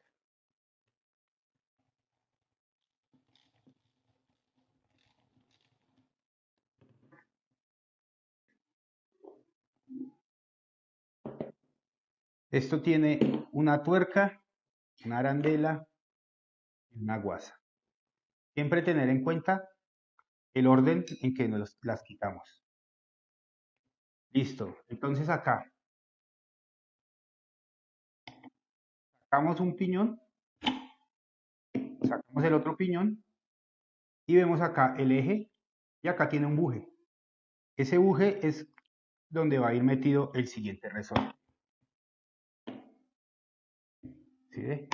A: Esto tiene una tuerca, una arandela y una guasa. Siempre tener en cuenta el orden en que las quitamos. Listo. Entonces acá sacamos un piñón, sacamos el otro piñón y vemos acá el eje y acá tiene un buje. Ese buje es donde va a ir metido el siguiente resorte. ¿Sí ve?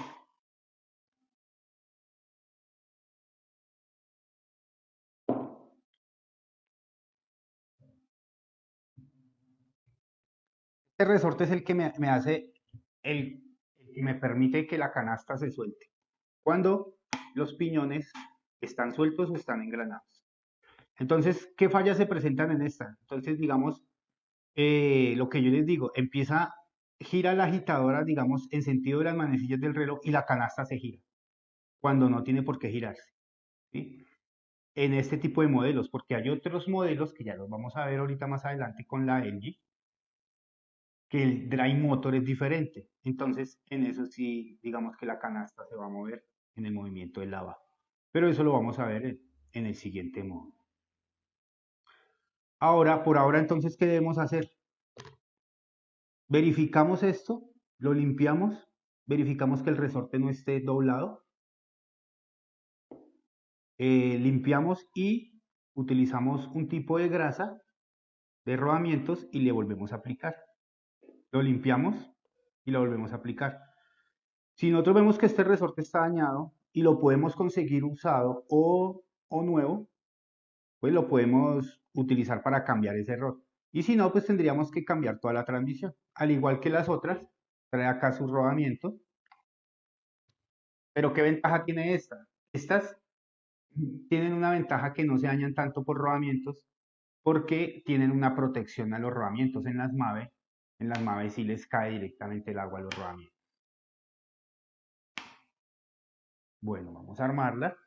A: Este resorte es el que me hace, el que me permite que la canasta se suelte. Cuando los piñones están sueltos o están engranados. Entonces, ¿qué fallas se presentan en esta? Entonces, digamos, lo que yo les digo, gira la agitadora, digamos, en sentido de las manecillas del reloj y la canasta se gira, cuando no tiene por qué girarse, ¿sí? En este tipo de modelos, porque hay otros modelos que ya los vamos a ver ahorita más adelante con la LG, que el drive motor es diferente. Entonces, en eso sí, digamos que la canasta se va a mover en el movimiento del lavado. Pero eso lo vamos a ver en el siguiente módulo. Ahora, por ahora, entonces, ¿qué debemos hacer? Verificamos esto, lo limpiamos, verificamos que el resorte no esté doblado, limpiamos y utilizamos un tipo de grasa de rodamientos y le volvemos a aplicar. Lo limpiamos y lo volvemos a aplicar. Si nosotros vemos que este resorte está dañado y lo podemos conseguir usado o nuevo, pues lo podemos utilizar para cambiar ese error. Y si no, pues tendríamos que cambiar toda la transmisión. Al igual que las otras, trae acá sus rodamientos. Pero ¿qué ventaja tiene esta? Estas tienen una ventaja que no se dañan tanto por rodamientos porque tienen una protección a los rodamientos en las MAVE. En las MAVE sí les cae directamente el agua a los rodamientos. Bueno, vamos a armarla.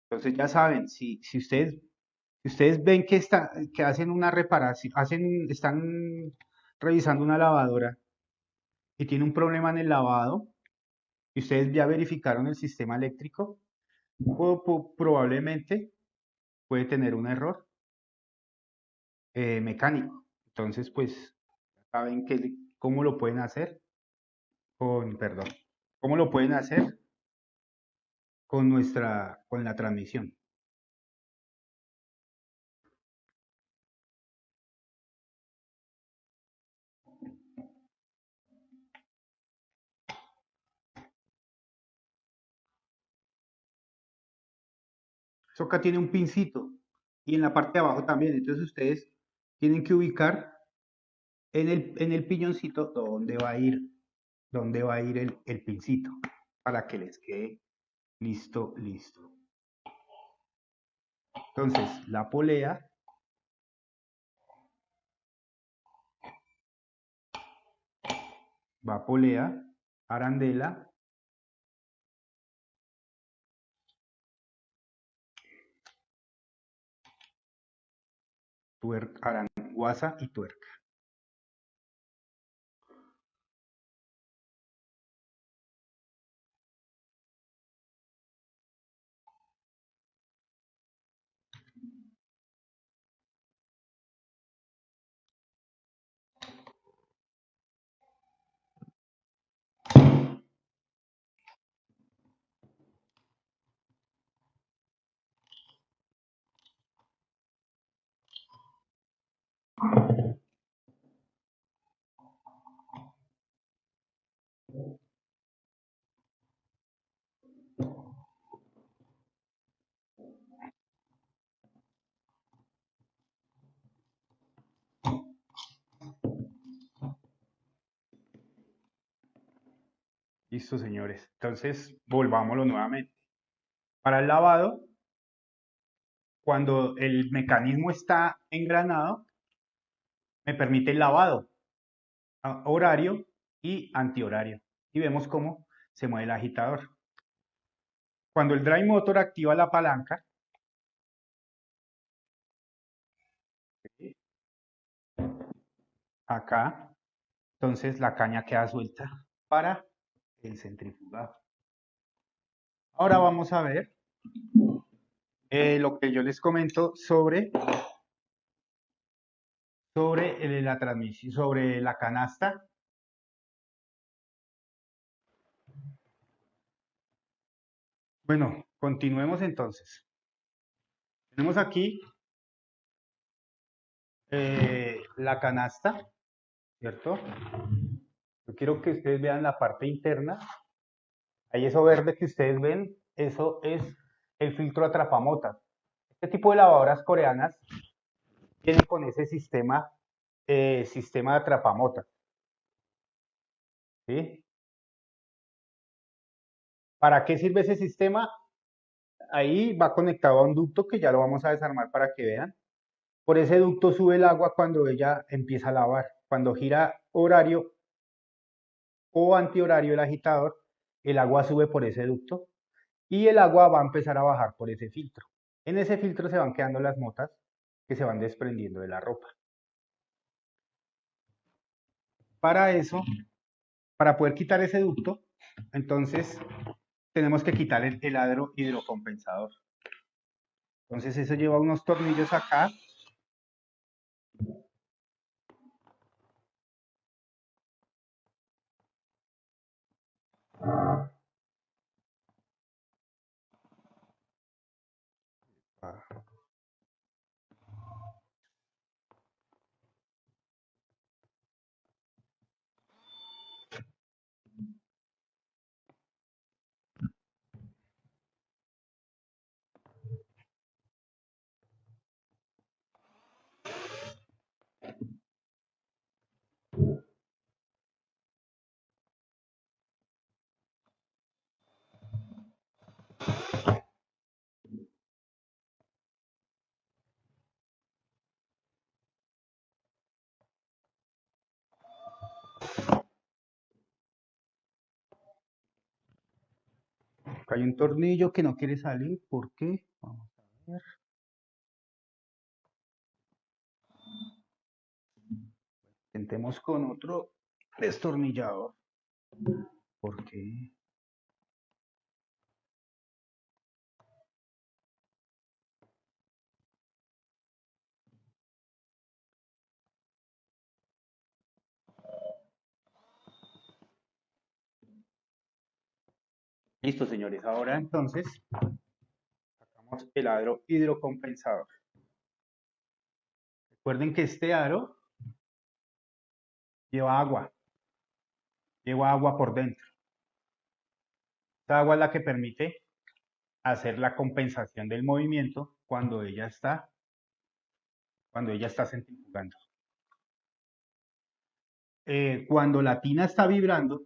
A: Entonces ya saben, si ustedes ven que hacen una reparación, están revisando una lavadora y tiene un problema en el lavado, y ustedes ya verificaron el sistema eléctrico, probablemente puede tener un error mecánico. Entonces, pues, saben cómo lo pueden hacer perdón, cómo lo pueden hacer con la transmisión. Eso acá tiene un pincito y en la parte de abajo también. Entonces ustedes tienen que ubicar en el piñoncito dónde va a ir el pincito para que les quede listo, listo. Entonces la polea va polea, arandela, guasa y tuerca. Listo, señores. Entonces, volvámoslo nuevamente. Para el lavado, cuando el mecanismo está engranado, me permite el lavado horario y antihorario. Y vemos cómo se mueve el agitador. Cuando el drive motor activa la palanca, acá, entonces la caña queda suelta para el centrifugado. Ahora vamos a ver lo que yo les comento sobre la transmisión, sobre la canasta. Bueno, continuemos entonces. Tenemos aquí la canasta, ¿cierto? Yo quiero que ustedes vean la parte interna. Ahí eso verde que ustedes ven, eso es el filtro atrapamota. Este tipo de lavadoras coreanas tienen con ese sistema de atrapamota. ¿Sí? ¿Para qué sirve ese sistema? Ahí va conectado a un ducto que ya lo vamos a desarmar para que vean. Por ese ducto sube el agua cuando ella empieza a lavar. Cuando gira horario o antihorario el agitador, el agua sube por ese ducto y el agua va a empezar a bajar por ese filtro. En ese filtro se van quedando las motas que se van desprendiendo de la ropa. Para eso, para poder quitar ese ducto, entonces tenemos que quitar el aro hidrocompensador. Entonces eso lleva unos tornillos acá. Acá hay un tornillo que no quiere salir. ¿Por qué? Vamos a ver. Intentemos con otro destornillador. ¿Por qué? Listo, señores. Ahora entonces sacamos el aro hidrocompensador. Recuerden que este aro lleva agua por dentro. Esta agua es la que permite hacer la compensación del movimiento cuando ella está centrifugando. Cuando la tina está vibrando,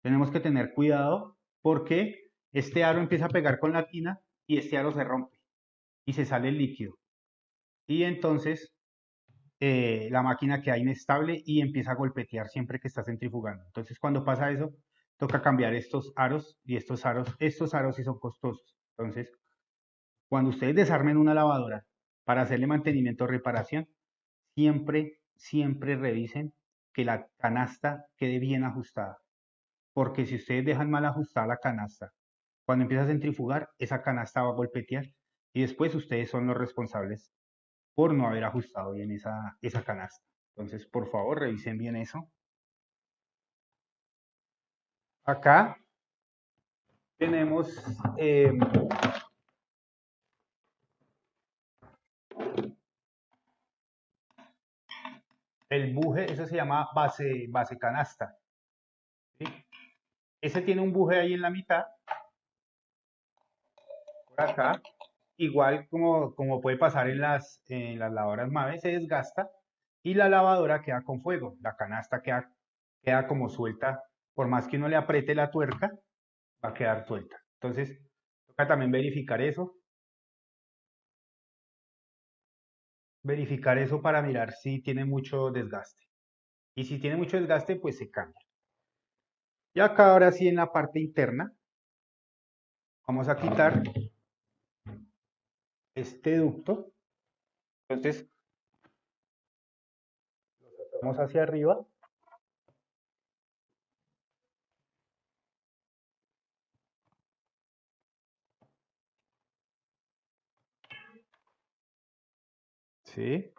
A: tenemos que tener cuidado porque este aro empieza a pegar con la tina y este aro se rompe y se sale el líquido. Y entonces la máquina queda inestable y empieza a golpetear siempre que está centrifugando. Entonces cuando pasa eso, toca cambiar estos aros y estos aros sí son costosos. Entonces, cuando ustedes desarmen una lavadora para hacerle mantenimiento o reparación, siempre revisen que la canasta quede bien ajustada. Porque si ustedes dejan mal ajustada la canasta, cuando empieza a centrifugar, esa canasta va a golpetear y después ustedes son los responsables por no haber ajustado bien esa canasta. Entonces, por favor, revisen bien eso. Acá tenemos el buje, eso se llama base canasta. ¿Sí? Ese tiene un buje ahí en la mitad, por acá. Igual como puede pasar en las lavadoras Mave, se desgasta y la lavadora queda con fuego. La canasta queda como suelta. Por más que uno le apriete la tuerca, va a quedar suelta. Entonces, toca también verificar eso. Verificar eso para mirar si tiene mucho desgaste. Y si tiene mucho desgaste, pues se cambia. Y acá ahora sí en la parte interna, vamos a quitar este ducto. Entonces, lo sacamos hacia arriba. ¿sí?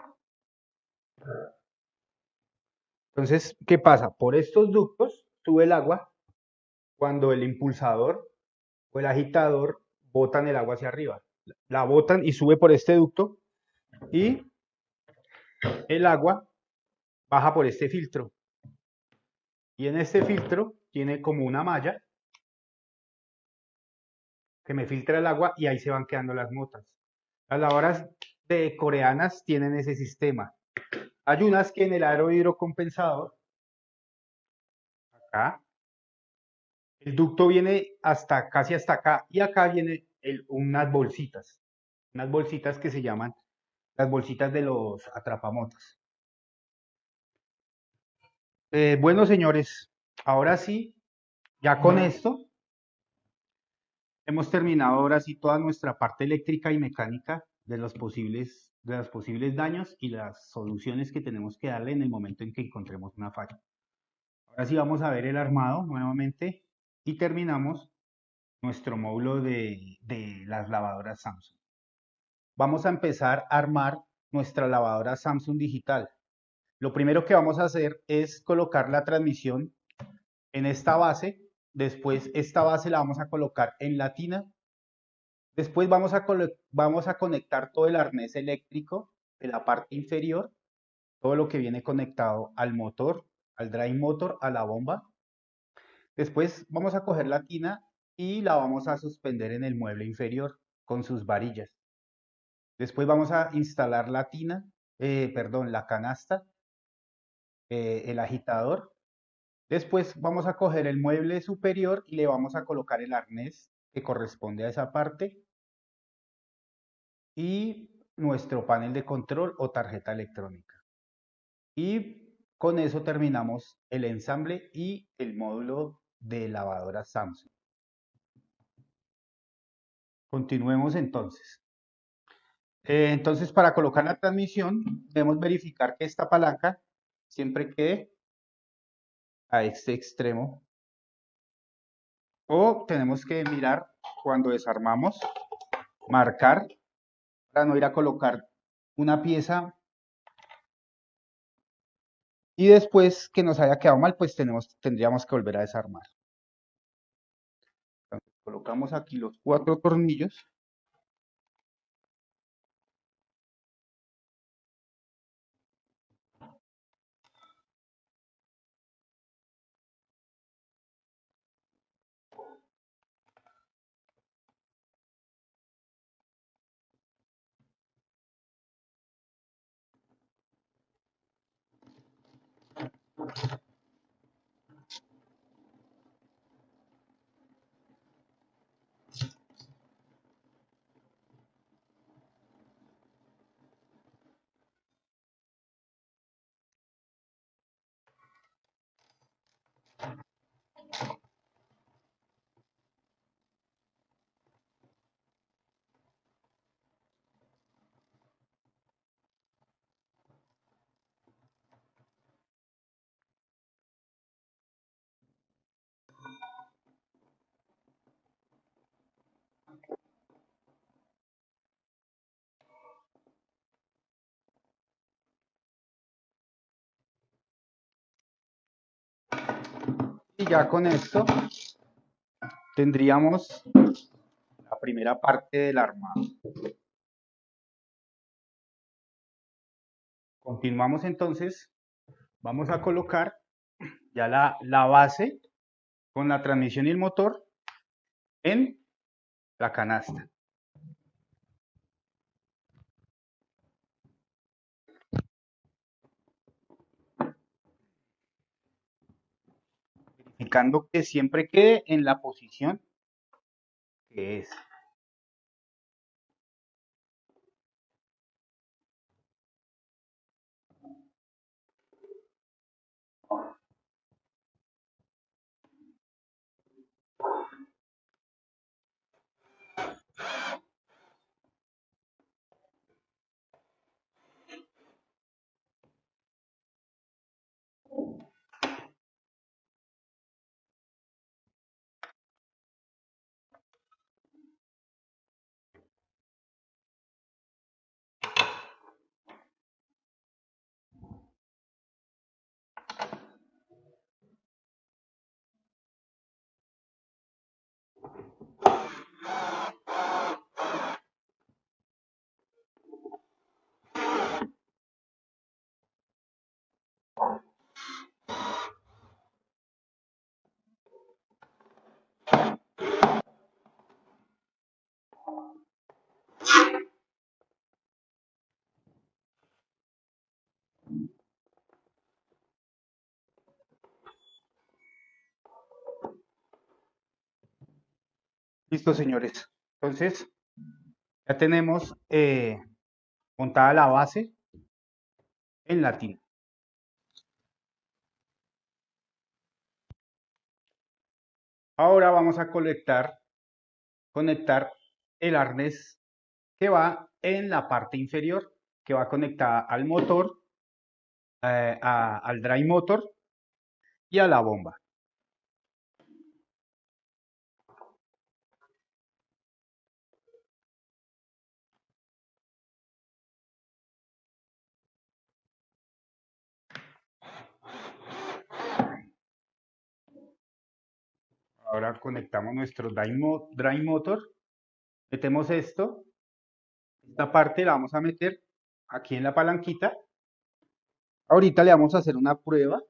A: Entonces, ¿qué pasa? Por estos ductos sube el agua cuando el impulsador o el agitador botan el agua hacia arriba. La botan y sube por este ducto y el agua baja por este filtro. Y en este filtro tiene como una malla que me filtra el agua y ahí se van quedando las motas. Las lavadoras de coreanas tienen ese sistema. Hay unas que en el aro hidrocompensador, acá, el ducto viene hasta casi hasta acá y acá viene unas bolsitas que se llaman las bolsitas de los atrapamotas. Bueno, señores, ahora sí, ya con esto hemos terminado ahora sí toda nuestra parte eléctrica y mecánica de los posibles daños y las soluciones que tenemos que darle en el momento en que encontremos una falla. Ahora sí vamos a ver el armado nuevamente y terminamos nuestro módulo de las lavadoras Samsung. Vamos a empezar a armar nuestra lavadora Samsung digital. Lo primero que vamos a hacer es colocar la transmisión en esta base. Después esta base la vamos a colocar en la tina. Después vamos a conectar todo el arnés eléctrico de la parte inferior, todo lo que viene conectado al motor, al drive motor, a la bomba. Después vamos a coger la tina y la vamos a suspender en el mueble inferior con sus varillas. Después vamos a instalar la tina, perdón, la canasta, el agitador. Después vamos a coger el mueble superior y le vamos a colocar el arnés que corresponde a esa parte y nuestro panel de control o tarjeta electrónica. Y con eso terminamos el ensamble y el módulo de lavadora Samsung. Continuemos entonces. Entonces, para colocar la transmisión, debemos verificar que esta palanca siempre quede a este extremo. O tenemos que mirar cuando desarmamos, marcar para no ir a colocar una pieza y después que nos haya quedado mal, pues tendríamos que volver a desarmar. Entonces, colocamos aquí los 4 tornillos. Y ya con esto tendríamos la primera parte del armado. Continuamos entonces, vamos a colocar ya la base con la transmisión y el motor en la canasta. Verificando que siempre quede en la posición que es. Listo, señores. Entonces, ya tenemos montada la base en la tina. Ahora vamos a conectar el arnés que va en la parte inferior, que va conectada al motor, al dry motor y a la bomba. Ahora conectamos nuestro dry motor, metemos esta parte la vamos a meter aquí en la palanquita. Ahorita le vamos a hacer una prueba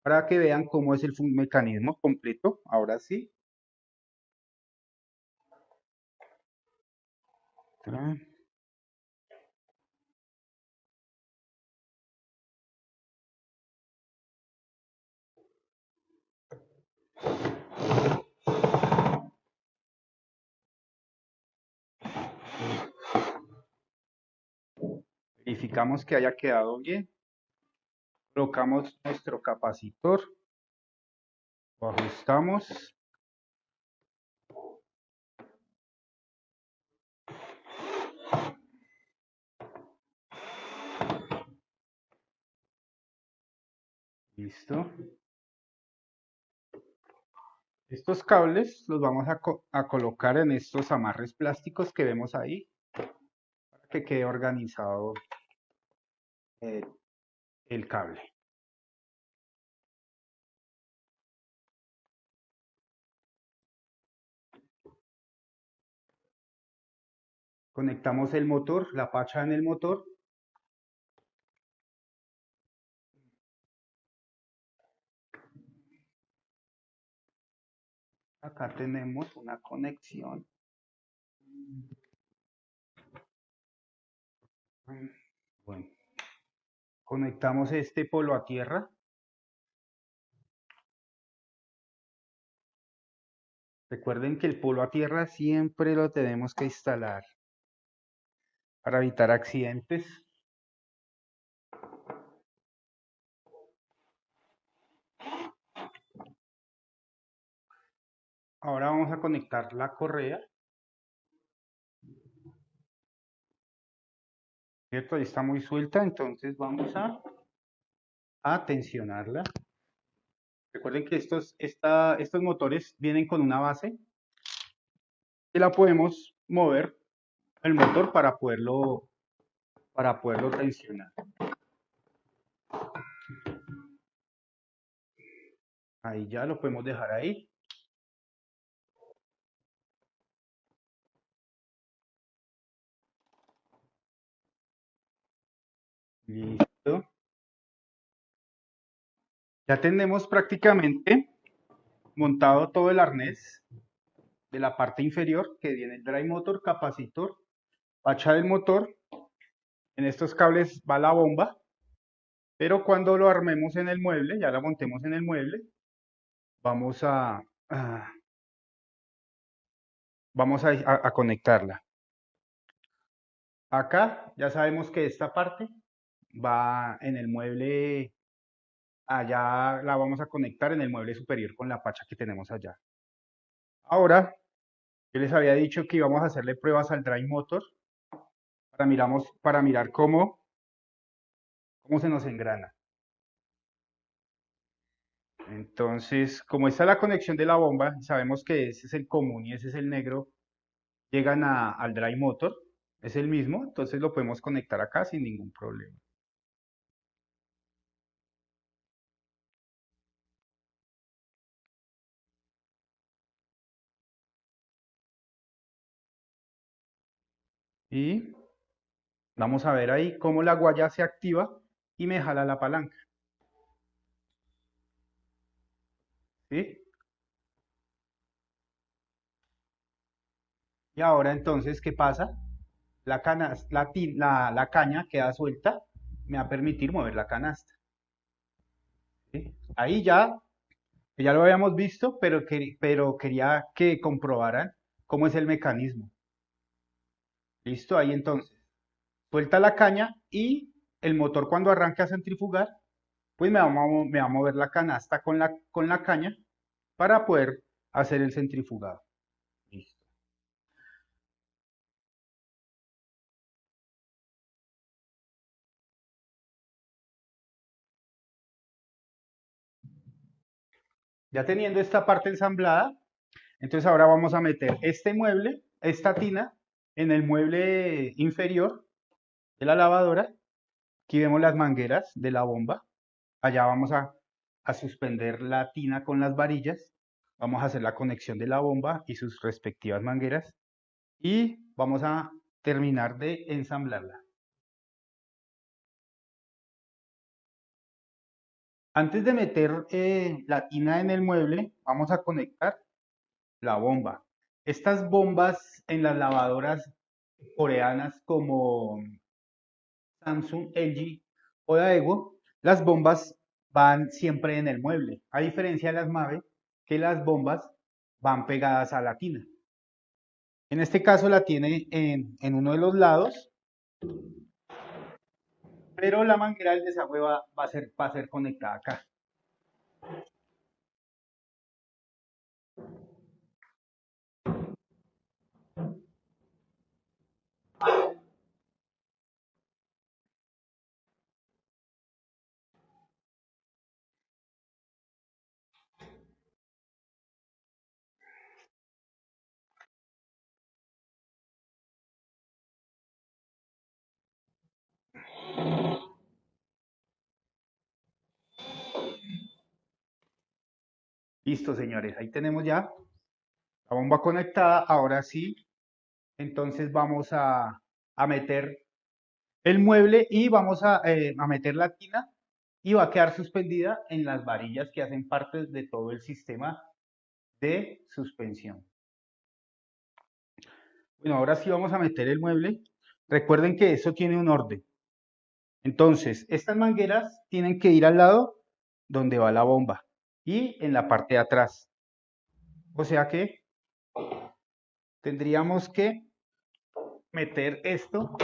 A: para que vean cómo es el mecanismo completo. Ahora sí. Verificamos que haya quedado bien. Colocamos nuestro capacitor. Lo ajustamos. Listo. Estos cables los vamos a colocar en estos amarres plásticos que vemos ahí, para que quede organizado el cable. Conectamos el motor, la pacha en el motor. Acá tenemos una conexión. Bueno, conectamos este polo a tierra. Recuerden que el polo a tierra siempre lo tenemos que instalar para evitar accidentes. Ahora vamos a conectar la correa. ¿Cierto? Ahí está muy suelta, entonces vamos a tensionarla. Recuerden que estos motores vienen con una base y la podemos mover el motor para poderlo tensionar. Ahí ya lo podemos dejar ahí. Listo. Ya tenemos prácticamente montado todo el arnés de la parte inferior, que viene el dry motor, capacitor, pacha del motor. En estos cables va la bomba, pero cuando lo armemos en el mueble, ya la montemos en el mueble, vamos a conectarla. Acá ya sabemos que esta parte va en el mueble, allá la vamos a conectar en el mueble superior con la pacha que tenemos allá. Ahora, yo les había dicho que íbamos a hacerle pruebas al dry motor para mirar cómo se nos engrana. Entonces, como está la conexión de la bomba, sabemos que ese es el común y ese es el negro, llegan al dry motor, es el mismo, entonces lo podemos conectar acá sin ningún problema. Y vamos a ver ahí cómo la guaya se activa y me jala la palanca. ¿Sí? Y ahora entonces, ¿qué pasa? La caña queda suelta, me va a permitir mover la canasta. ¿Sí? Ahí ya que ya lo habíamos visto, pero quería que comprobaran cómo es el mecanismo. Listo, ahí entonces. Suelta la caña y el motor cuando arranque a centrifugar, pues me va a mover la canasta con la caña para poder hacer el centrifugado. Listo. Ya teniendo esta parte ensamblada, entonces ahora vamos a meter este mueble, esta tina, en el mueble inferior de la lavadora. Aquí vemos las mangueras de la bomba. Allá vamos a suspender la tina con las varillas. Vamos a hacer la conexión de la bomba y sus respectivas mangueras. Y vamos a terminar de ensamblarla. Antes de meter la tina en el mueble, vamos a conectar la bomba. Estas bombas en las lavadoras coreanas como Samsung, LG o Daewoo, las bombas van siempre en el mueble, a diferencia de las Mave, que las bombas van pegadas a la tina. En este caso la tiene en uno de los lados, pero la manguera del desagüe va a ser conectada acá. Listo, señores, ahí tenemos ya la bomba conectada. Ahora sí, entonces vamos a meter el mueble y vamos a meter la tina y va a quedar suspendida en las varillas que hacen parte de todo el sistema de suspensión. Bueno, ahora sí vamos a meter el mueble. Recuerden que eso tiene un orden. Entonces, estas mangueras tienen que ir al lado donde va la bomba y en la parte de atrás. O sea que tendríamos que meter esto,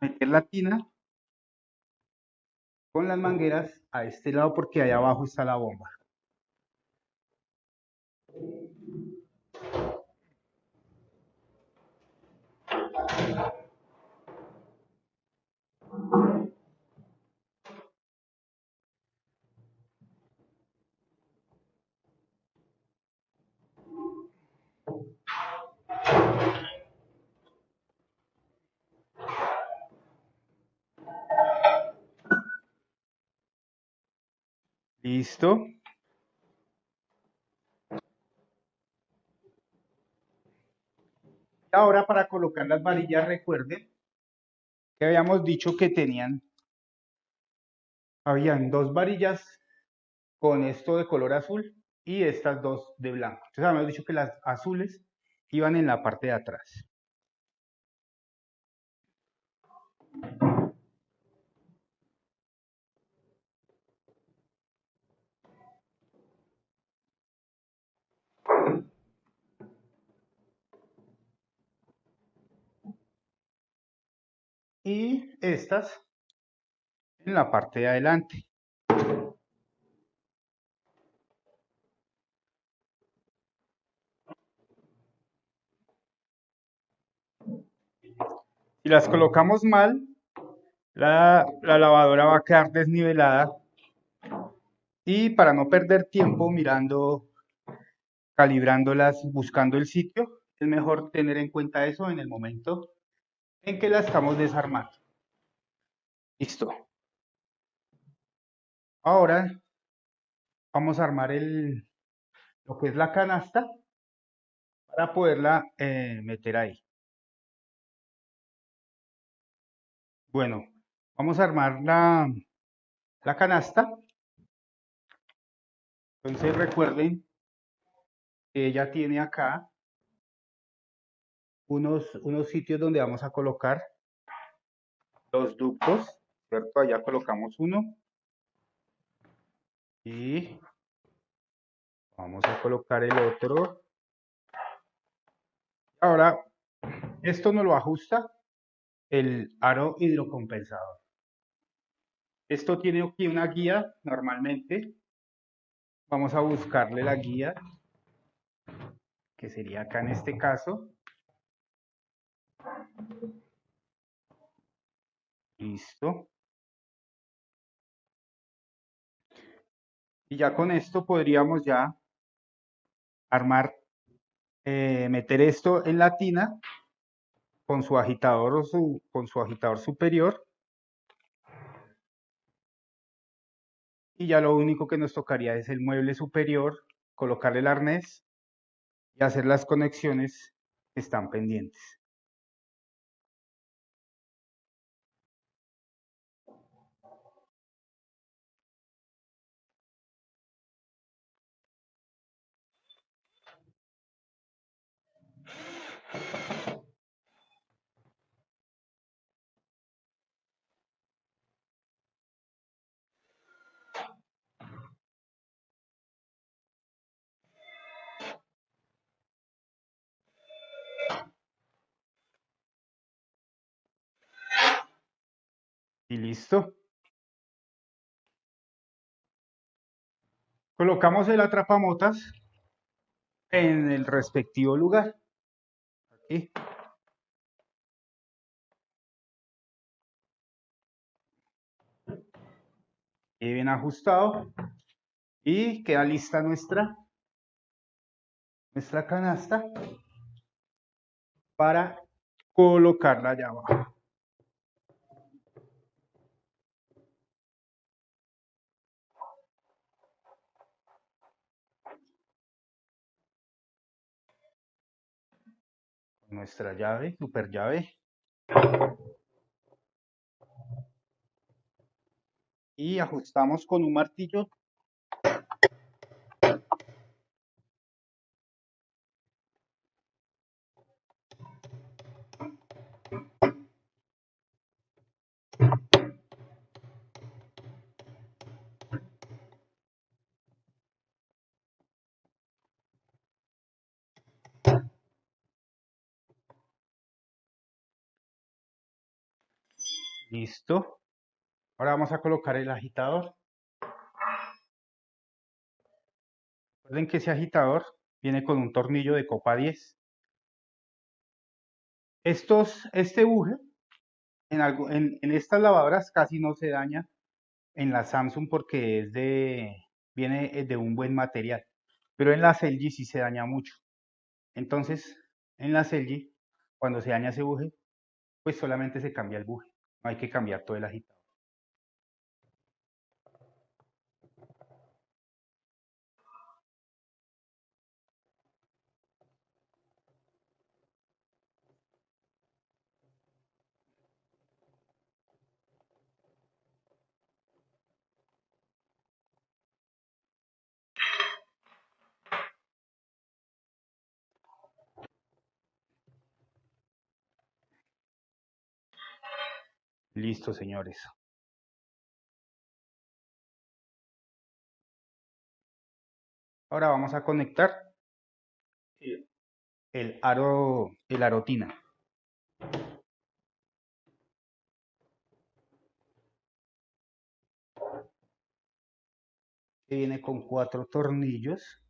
A: meter la tina con las mangueras a este lado porque allá abajo está la bomba. ¿Listo? Ahora para colocar las varillas, recuerden que habíamos dicho que habían dos varillas con esto de color azul y estas dos de blanco. Entonces habíamos dicho que las azules iban en la parte de atrás. Y estas en la parte de adelante. Si las colocamos mal, la lavadora va a quedar desnivelada. Y para no perder tiempo mirando, calibrándolas, buscando el sitio, es mejor tener en cuenta eso en el momento en que la estamos desarmando. Listo. Ahora vamos a armar lo que es la canasta para poderla meter ahí. Bueno, vamos a armar la canasta. Entonces recuerden que ella tiene acá unos sitios donde vamos a colocar los ductos, ¿cierto? Allá colocamos uno. Y vamos a colocar el otro. Ahora, esto nos lo ajusta el aro hidrocompensador. Esto tiene aquí una guía normalmente. Vamos a buscarle la guía, que sería acá en este caso. Listo. Y ya con esto podríamos ya armar, meter esto en la tina con su agitador o con su agitador superior. Y ya lo único que nos tocaría es el mueble superior, colocarle el arnés y hacer las conexiones que están pendientes. Y listo. Colocamos el atrapamotas en el respectivo lugar. Aquí. Y bien ajustado. Y queda lista nuestra canasta para colocarla allá abajo. Nuestra llave, super llave. Y ajustamos con un martillo. Listo. Ahora vamos a colocar el agitador. Recuerden que ese agitador viene con un tornillo de copa 10. Este buje en estas lavadoras casi no se daña. En la Samsung porque viene de un buen material. Pero en la LG sí se daña mucho. Entonces, en la LG, cuando se daña ese buje, pues solamente se cambia el buje. No hay que cambiar todo el agitador. Listo, señores. Ahora vamos a conectar el arotina. Que viene con 4 tornillos.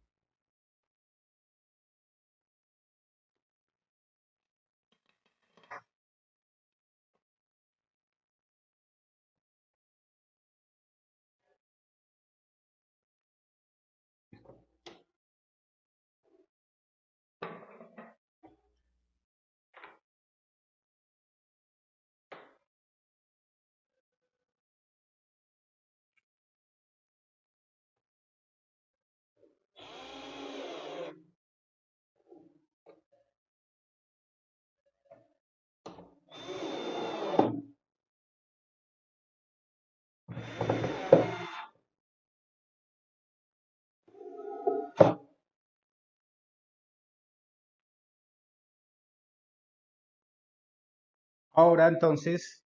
A: Ahora entonces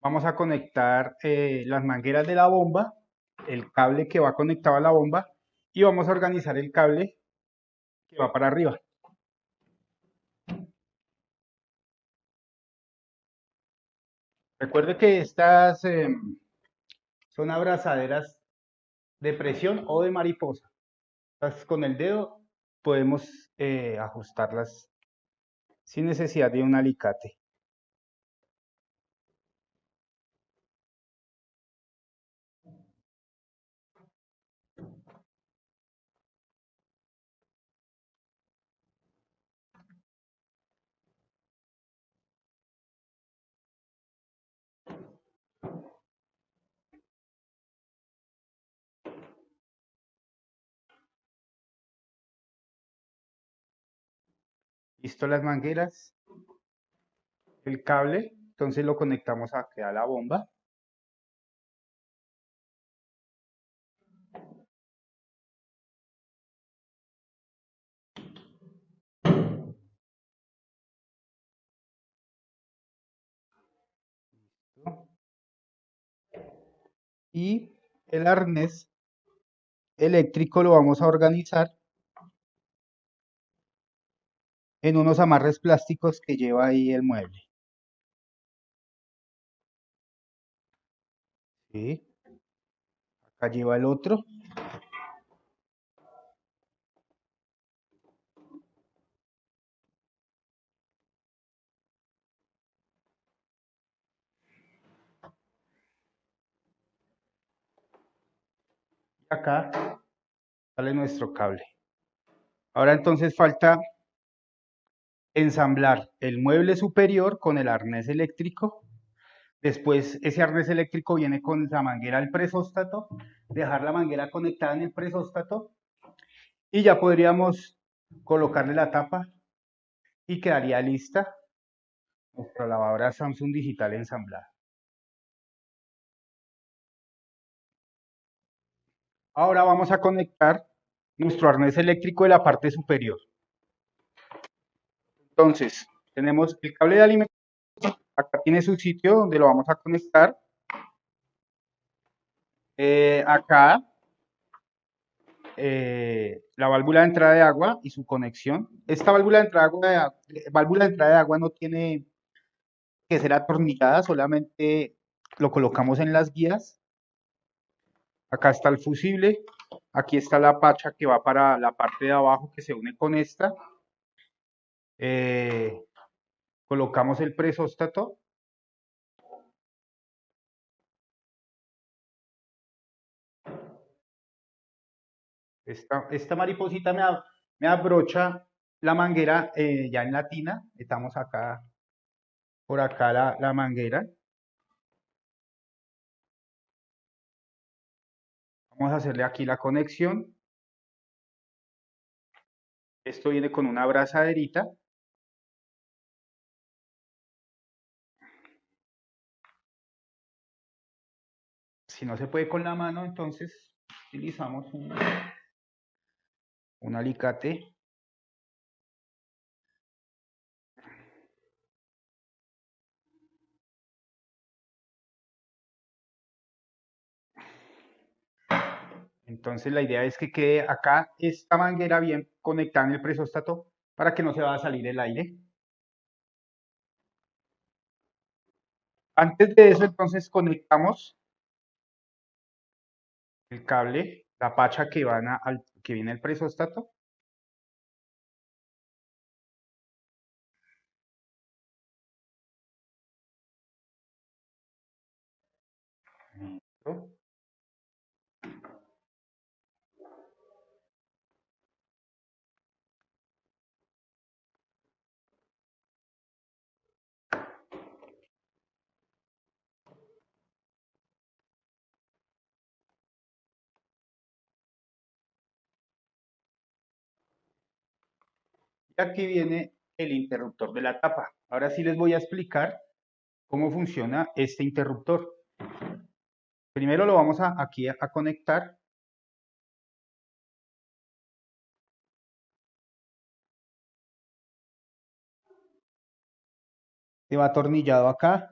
A: vamos a conectar las mangueras de la bomba el cable que va conectado a la bomba y vamos a organizar el cable que va para arriba. Recuerde que estas son abrazaderas de presión o de mariposa. Entonces, con el dedo podemos ajustarlas sin necesidad de un alicate. Listo las mangueras, el cable, entonces lo conectamos aquí a la bomba. Y el arnés eléctrico lo vamos a organizar en unos amarres plásticos que lleva ahí el mueble. ¿Sí? Acá lleva el otro. Y acá sale nuestro cable. Ahora entonces falta ensamblar el mueble superior con el arnés eléctrico. Después ese arnés eléctrico viene con la manguera al presóstato, dejar la manguera conectada en el presóstato y ya podríamos colocarle la tapa y quedaría lista nuestra lavadora Samsung digital ensamblada. Ahora vamos a conectar nuestro arnés eléctrico de la parte superior. Entonces, tenemos el cable de alimentación, acá tiene su sitio donde lo vamos a conectar. Acá la válvula de entrada de agua y su conexión. Esta válvula de entrada de agua no tiene que ser atornillada, solamente lo colocamos en las guías. Acá está el fusible, aquí está la pacha que va para la parte de abajo que se une con esta. Colocamos el presóstato. Esta mariposita me abrocha la manguera ya en la tina. Estamos acá, por acá la manguera. Vamos a hacerle aquí la conexión. Esto viene con una abrazaderita. Si no se puede con la mano, entonces utilizamos un alicate. Entonces la idea es que quede acá esta manguera bien conectada en el presóstato para que no se vaya a salir el aire. Antes de eso, entonces conectamos el cable, la pacha que viene al presóstato. ¿Listo? Y aquí viene el interruptor de la tapa. Ahora sí les voy a explicar cómo funciona este interruptor. Primero lo vamos aquí a conectar. Se va atornillado acá.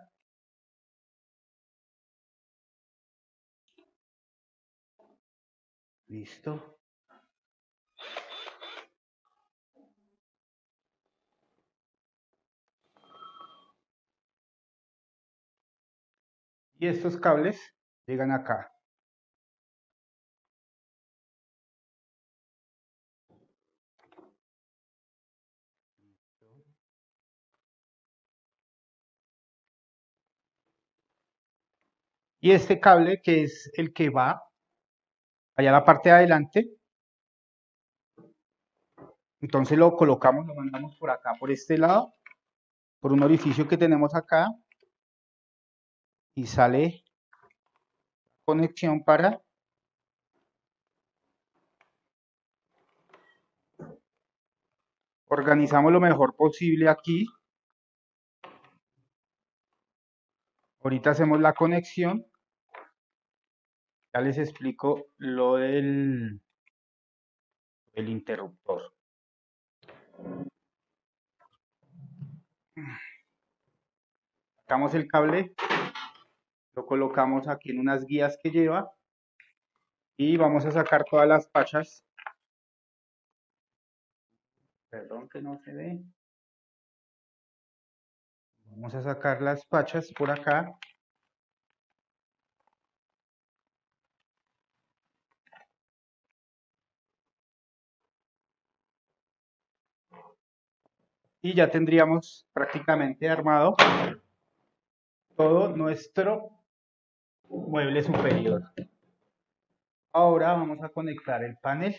A: Listo. Y estos cables llegan acá. Y este cable, que es el que va allá a la parte de adelante, entonces lo colocamos, lo mandamos por acá, por este lado, por un orificio que tenemos acá, y sale conexión para organizamos lo mejor posible aquí. Ahorita hacemos la conexión. Ya les explico lo del el interruptor. Sacamos el cable, lo colocamos aquí en unas guías que lleva y vamos a sacar todas las pachas. Perdón que no se ve. Vamos a sacar las pachas por acá. Y ya tendríamos prácticamente armado todo nuestro mueble superior. Ahora vamos a conectar el panel.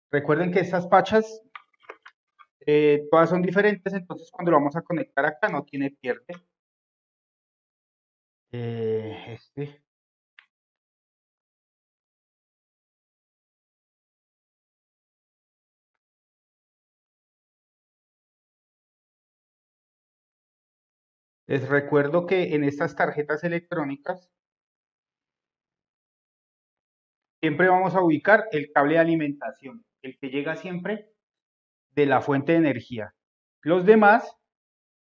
A: Recuerden que estas pachas todas son diferentes, entonces cuando lo vamos a conectar acá no tiene pierde. Este. Les recuerdo que en estas tarjetas electrónicas siempre vamos a ubicar el cable de alimentación, el que llega siempre de la fuente de energía. Los demás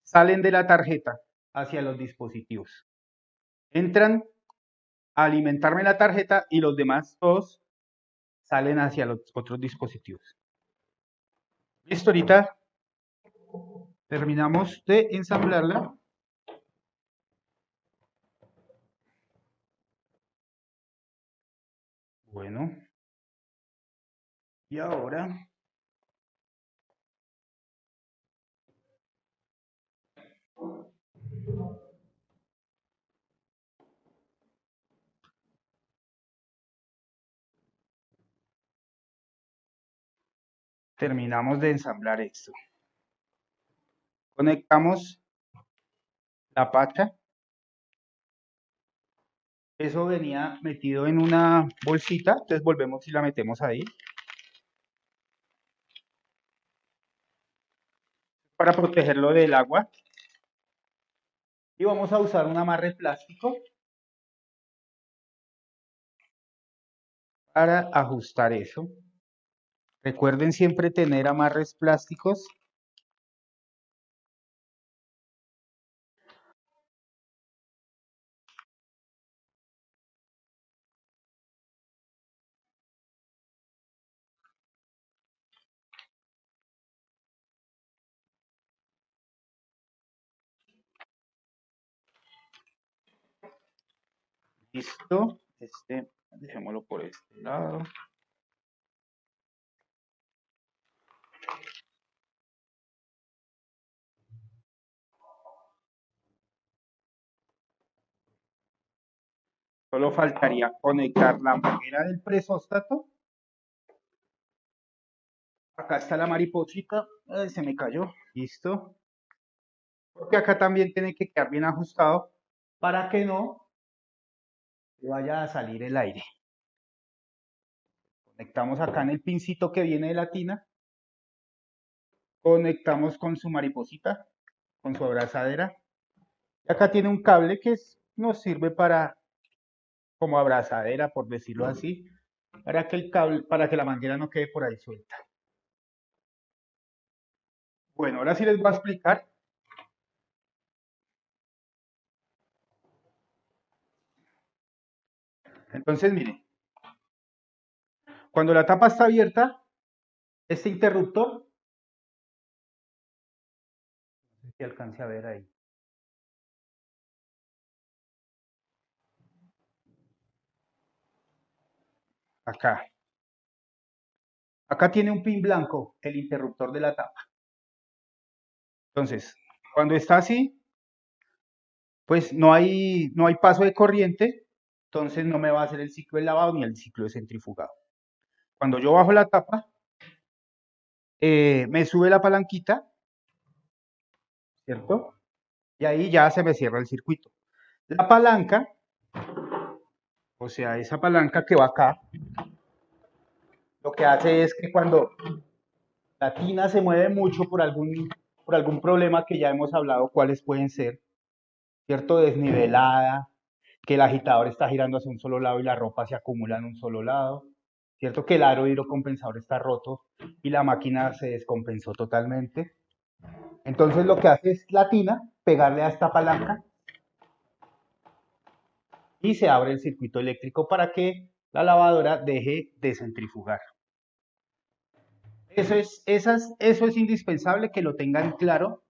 A: salen de la tarjeta hacia los dispositivos. Entran a alimentarme la tarjeta y los demás todos salen hacia los otros dispositivos. Listo, ahorita terminamos de ensamblarla. Bueno, y ahora terminamos de ensamblar esto. Conectamos la pacha. Eso venía metido en una bolsita, entonces volvemos y la metemos ahí. Para protegerlo del agua. Y vamos a usar un amarre plástico para ajustar eso. Recuerden siempre tener amarres plásticos. Listo. Dejémoslo por este lado. Solo faltaría conectar la manguera del presóstato. Acá está la mariposita. Ay, se me cayó. Listo. Porque acá también tiene que quedar bien ajustado para que no vaya a salir el aire. Conectamos acá en el pincito que viene de la tina. Conectamos con su mariposita, con su abrazadera. Y acá tiene un cable que nos sirve para como abrazadera, por decirlo así, para que el cable, para que la manguera no quede por ahí suelta. Bueno, ahora sí les voy a explicar. Entonces, miren, Cuando la tapa está abierta, este interruptor, no sé si alcance a ver ahí, acá. Acá tiene un pin blanco, el interruptor de la tapa. Entonces, cuando está así, pues no hay paso de corriente, entonces no me va a hacer el ciclo de lavado ni el ciclo de centrifugado. Cuando yo bajo la tapa, me sube la palanquita, ¿cierto? Y ahí ya se me cierra el circuito. La palanca, o sea, esa palanca que va acá, lo que hace es que cuando la tina se mueve mucho por algún problema que ya hemos hablado, cuáles pueden ser, ¿cierto? Desnivelada, que el agitador está girando hacia un solo lado y la ropa se acumula en un solo lado, ¿cierto? Que el aro hidrocompensador está roto y la máquina se descompensó totalmente. Entonces lo que hace es la tina pegarle a esta palanca y se abre el circuito eléctrico para que la lavadora deje de centrifugar. Eso es indispensable que lo tengan claro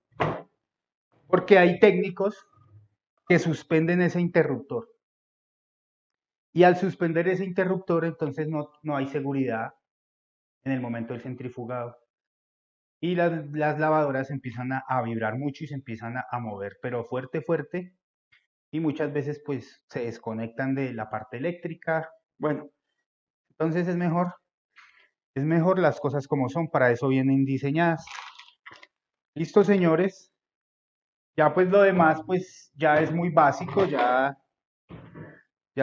A: porque hay técnicos que suspenden ese interruptor. Y al suspender ese interruptor, entonces no hay seguridad en el momento del centrifugado. Y las lavadoras empiezan a vibrar mucho y se empiezan a mover, pero fuerte, fuerte. Y muchas veces pues se desconectan de la parte eléctrica. Bueno, entonces es mejor las cosas como son, para eso vienen diseñadas. Listo, señores. Ya pues lo demás pues ya es muy básico, ya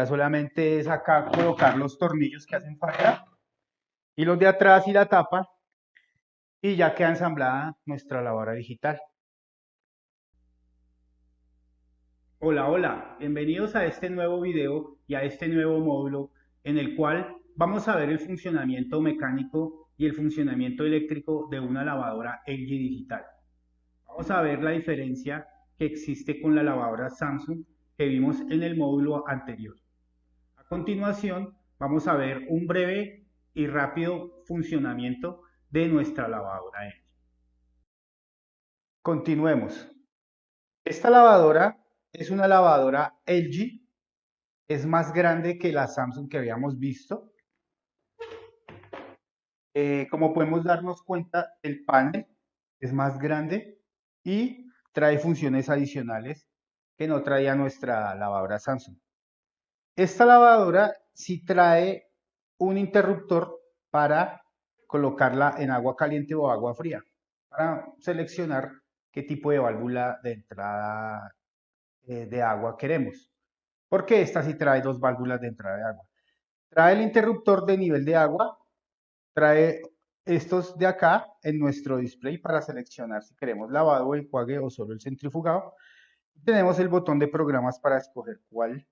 A: solamente es acá colocar los tornillos que hacen falta y los de atrás y la tapa y ya queda ensamblada nuestra lavadora digital. Hola, hola, bienvenidos a este nuevo video y a este nuevo módulo en el cual vamos a ver el funcionamiento mecánico y el funcionamiento eléctrico de una lavadora LG digital. Vamos a ver la diferencia que existe con la lavadora Samsung que vimos en el módulo anterior. A continuación, vamos a ver un breve y rápido funcionamiento de nuestra lavadora LG. Continuemos. Esta lavadora es una lavadora LG, es más grande que la Samsung que habíamos visto. Como podemos darnos cuenta, el panel es más grande y trae funciones adicionales que no traía nuestra lavadora Samsung. Esta lavadora sí trae un interruptor para colocarla en agua caliente o agua fría, para seleccionar qué tipo de válvula de entrada de agua queremos. Porque esta sí trae dos válvulas de entrada de agua. Trae el interruptor de nivel de agua, trae estos de acá en nuestro display para seleccionar si queremos lavado, enjuague o solo el centrifugado. Tenemos el botón de programas para escoger cuál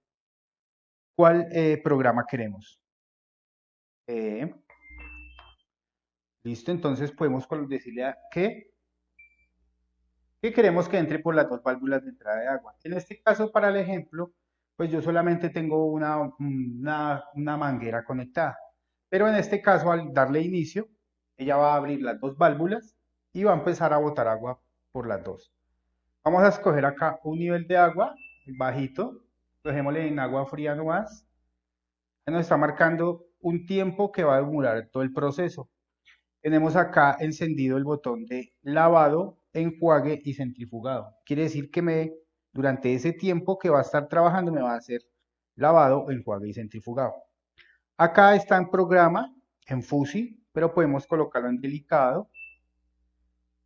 A: programa queremos. Listo, entonces podemos decirle a que queremos que entre por las dos válvulas de entrada de agua. En este caso, para el ejemplo, pues yo solamente tengo una manguera conectada. Pero en este caso, al darle inicio, ella va a abrir las dos válvulas y va a empezar a botar agua por las dos. Vamos a escoger acá un nivel de agua bajito, dejémosle en agua fría nomás. Nos está marcando un tiempo que va a demorar todo el proceso. Tenemos acá encendido el botón de lavado, enjuague y centrifugado. Quiere decir que durante ese tiempo que va a estar trabajando me va a hacer lavado, enjuague y centrifugado. Acá está en programa, en FUSI, pero podemos colocarlo en delicado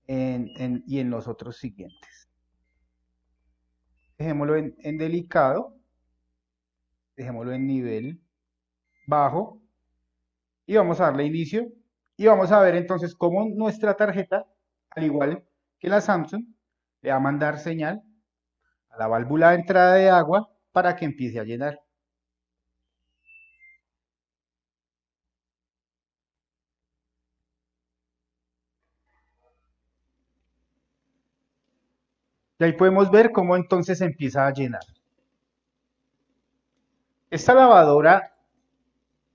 A: y en los otros siguientes. Dejémoslo en delicado, dejémoslo en nivel bajo y vamos a darle inicio y vamos a ver entonces cómo nuestra tarjeta, al igual que la Samsung, le va a mandar señal a la válvula de entrada de agua para que empiece a llenar. Y ahí podemos ver cómo entonces empieza a llenar. Esta lavadora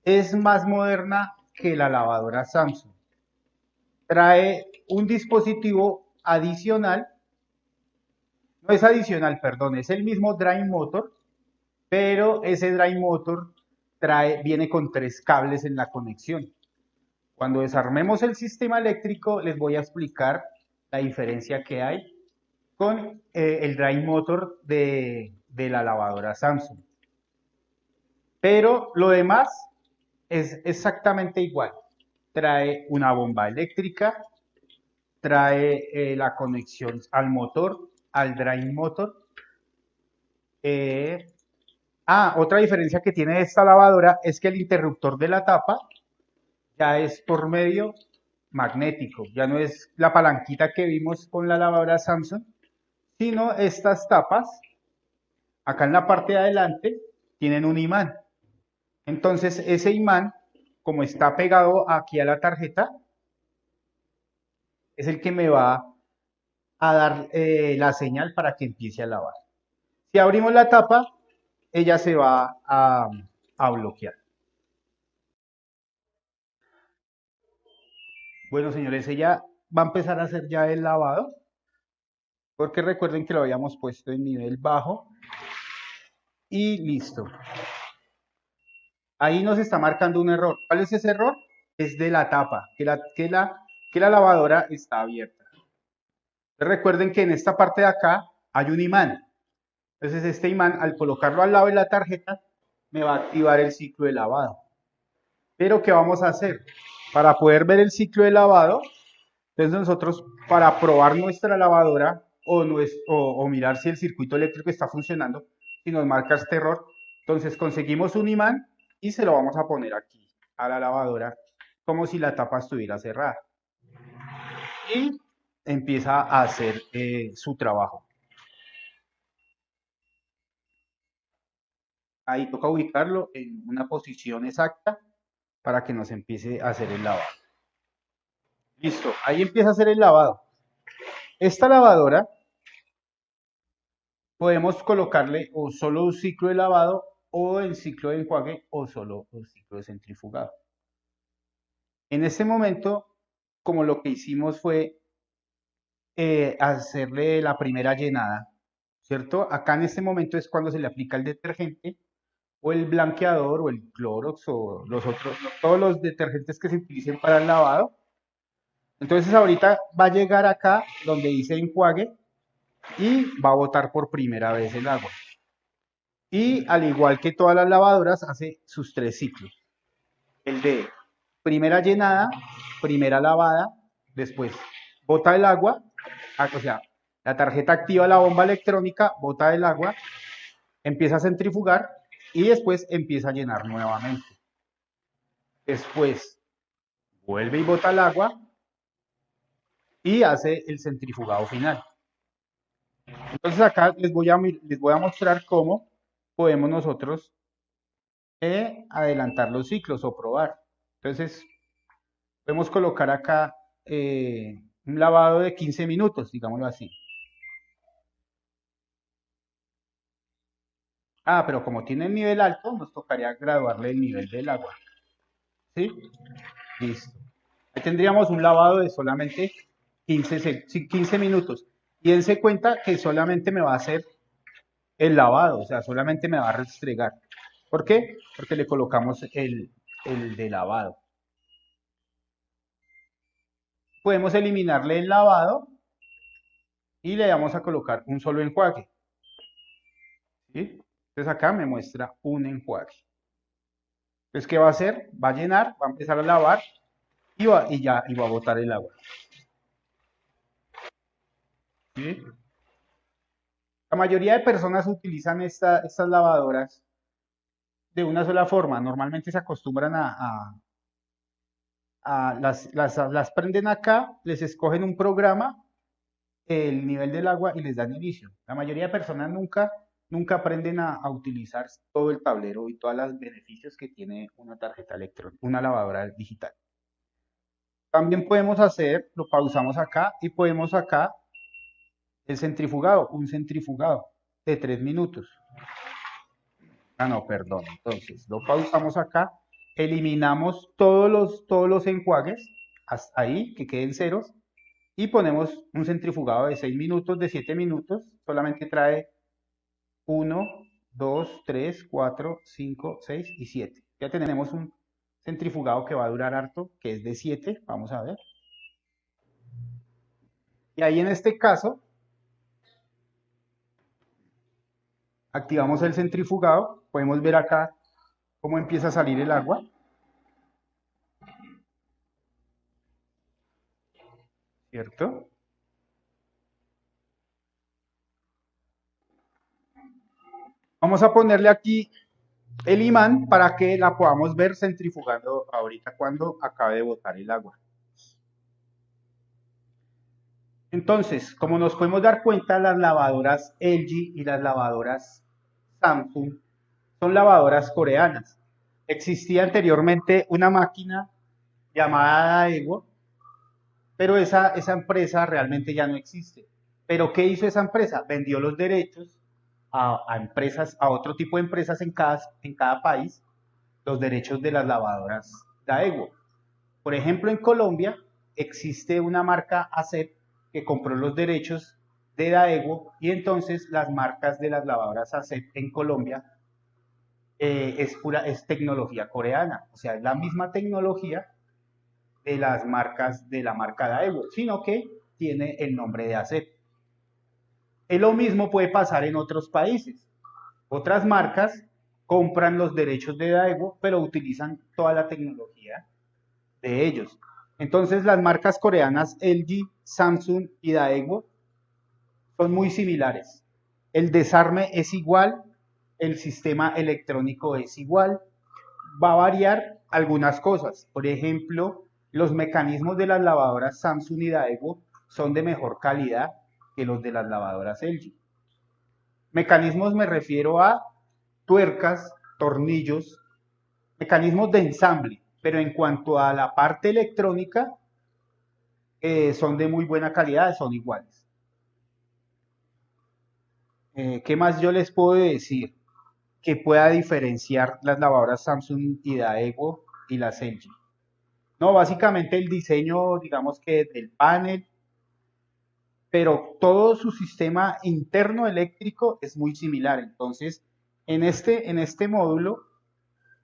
A: es más moderna que la lavadora Samsung. Trae un dispositivo adicional, no es adicional, perdón, es el mismo Drive Motor, pero ese Drive Motor viene con 3 cables en la conexión. Cuando desarmemos el sistema eléctrico, les voy a explicar la diferencia que hay con el Drive Motor de la lavadora Samsung. Pero lo demás es exactamente igual. Trae una bomba eléctrica, trae la conexión al motor, al Drive Motor. Otra diferencia que tiene esta lavadora es que el interruptor de la tapa ya es por medio magnético, ya no es la palanquita que vimos con la lavadora Samsung, sino estas tapas, acá en la parte de adelante, tienen un imán. Entonces ese imán, como está pegado aquí a la tarjeta, es el que me va a dar la señal para que empiece a lavar. Si abrimos la tapa, ella se va a bloquear. Bueno, señores, ella va a empezar a hacer ya el lavado, porque recuerden que lo habíamos puesto en nivel bajo y listo. Ahí nos está marcando un error. ¿Cuál es ese error? Es de la tapa, que la lavadora está abierta. Recuerden que en esta parte de acá hay un imán. Entonces este imán, al colocarlo al lado de la tarjeta, me va a activar el ciclo de lavado. Pero ¿qué vamos a hacer? Para poder ver el ciclo de lavado, entonces nosotros, para probar nuestra lavadora o mirar si el circuito eléctrico está funcionando, si nos marca este error, entonces conseguimos un imán y se lo vamos a poner aquí a la lavadora como si la tapa estuviera cerrada. Y empieza a hacer su trabajo. Ahí toca ubicarlo en una posición exacta para que nos empiece a hacer el lavado. Listo, ahí empieza a hacer el lavado. Esta lavadora podemos colocarle o solo un ciclo de lavado o el ciclo de enjuague o solo un ciclo de centrifugado. En este momento, como lo que hicimos fue hacerle la primera llenada, ¿cierto? Acá en este momento es cuando se le aplica el detergente o el blanqueador o el Clorox o todos los detergentes que se utilicen para el lavado. Entonces ahorita va a llegar acá donde dice enjuague y va a botar por primera vez el agua. Y al igual que todas las lavadoras, hace sus 3 ciclos. El de primera llenada, primera lavada, después bota el agua, o sea, la tarjeta activa la bomba electrónica, bota el agua, empieza a centrifugar y después empieza a llenar nuevamente. Después vuelve y bota el agua y hace el centrifugado final. Entonces acá les voy a mostrar cómo podemos nosotros adelantar los ciclos o probar. Entonces podemos colocar acá un lavado de 15 minutos, digámoslo así. Pero como tiene el nivel alto, nos tocaría graduarle el nivel del agua. ¿Sí? Listo. Ahí tendríamos un lavado de solamente 15 minutos. Y dense cuenta que solamente me va a hacer el lavado, o sea, solamente me va a restregar. ¿Por qué? Porque le colocamos el de lavado. Podemos eliminarle el lavado y le vamos a colocar un solo enjuague. ¿Sí? Entonces acá me muestra un enjuague. Entonces, ¿qué va a hacer? Va a llenar, va a empezar a lavar y va a botar el agua. ¿Sí? La mayoría de personas utilizan estas lavadoras de una sola forma. Normalmente se acostumbran las prenden acá, les escogen un programa, el nivel del agua y les dan inicio. La mayoría de personas nunca aprenden a utilizar todo el tablero y todos los beneficios que tiene una tarjeta electrónica, una lavadora digital. También podemos hacer, lo pausamos acá y podemos acá el centrifugado, un centrifugado de 3 minutos. No, perdón. Entonces, lo pausamos acá eliminamos todos los enjuagues, hasta ahí, que queden ceros, y ponemos un centrifugado de 6 minutos, de 7 minutos, solamente trae 1, 2, 3, 4, 5, 6 y 7. Ya tenemos un centrifugado que va a durar harto, que es de 7, vamos a ver. Y ahí en este caso, activamos el centrifugado, podemos ver acá cómo empieza a salir el agua. ¿Cierto? Vamos a ponerle aquí el imán para que la podamos ver centrifugando ahorita cuando acabe de botar el agua. Entonces, como nos podemos dar cuenta, las lavadoras LG y las lavadoras Samsung son lavadoras coreanas. Existía anteriormente una máquina llamada Daewoo, pero esa empresa realmente ya no existe. ¿Pero qué hizo esa empresa? Vendió los derechos a empresas, a otro tipo de empresas en cada país, los derechos de las lavadoras Daewoo. Por ejemplo, en Colombia existe una marca ASEP que compró los derechos de Daewoo y entonces las marcas de las lavadoras ASEP en Colombia es tecnología coreana, o sea, es la misma tecnología de las marcas de la marca Daewoo, sino que tiene el nombre de ASEP. Lo mismo puede pasar en otros países. Otras marcas compran los derechos de Daewoo, pero utilizan toda la tecnología de ellos. Entonces las marcas coreanas LG, Samsung y Daewoo son muy similares. El desarme es igual, el sistema electrónico es igual, va a variar algunas cosas. Por ejemplo, los mecanismos de las lavadoras Samsung y Daewoo son de mejor calidad que los de las lavadoras LG. Mecanismos me refiero a tuercas, tornillos, mecanismos de ensamble, pero en cuanto a la parte electrónica, son de muy buena calidad, son iguales. ¿Qué más yo les puedo decir que pueda diferenciar las lavadoras Samsung y Daewoo y las LG? No, básicamente el diseño, digamos que del panel, pero todo su sistema interno eléctrico es muy similar. Entonces, en este módulo,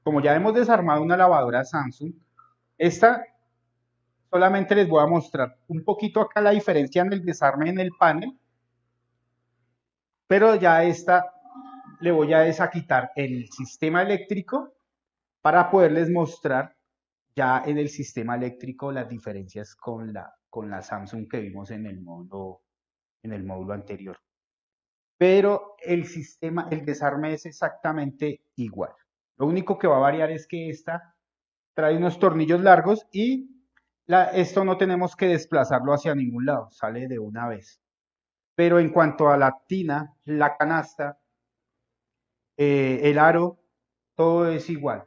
A: como ya hemos desarmado una lavadora Samsung, esta solamente les voy a mostrar un poquito acá la diferencia en el desarme en el panel, pero ya esta le voy a quitar el sistema eléctrico para poderles mostrar ya en el sistema eléctrico las diferencias con la Samsung que vimos en el módulo anterior. Pero el sistema, el desarme es exactamente igual. Lo único que va a variar es que esta trae unos tornillos largos y esto no tenemos que desplazarlo hacia ningún lado, sale de una vez. Pero en cuanto a la tina, la canasta, el aro, todo es igual.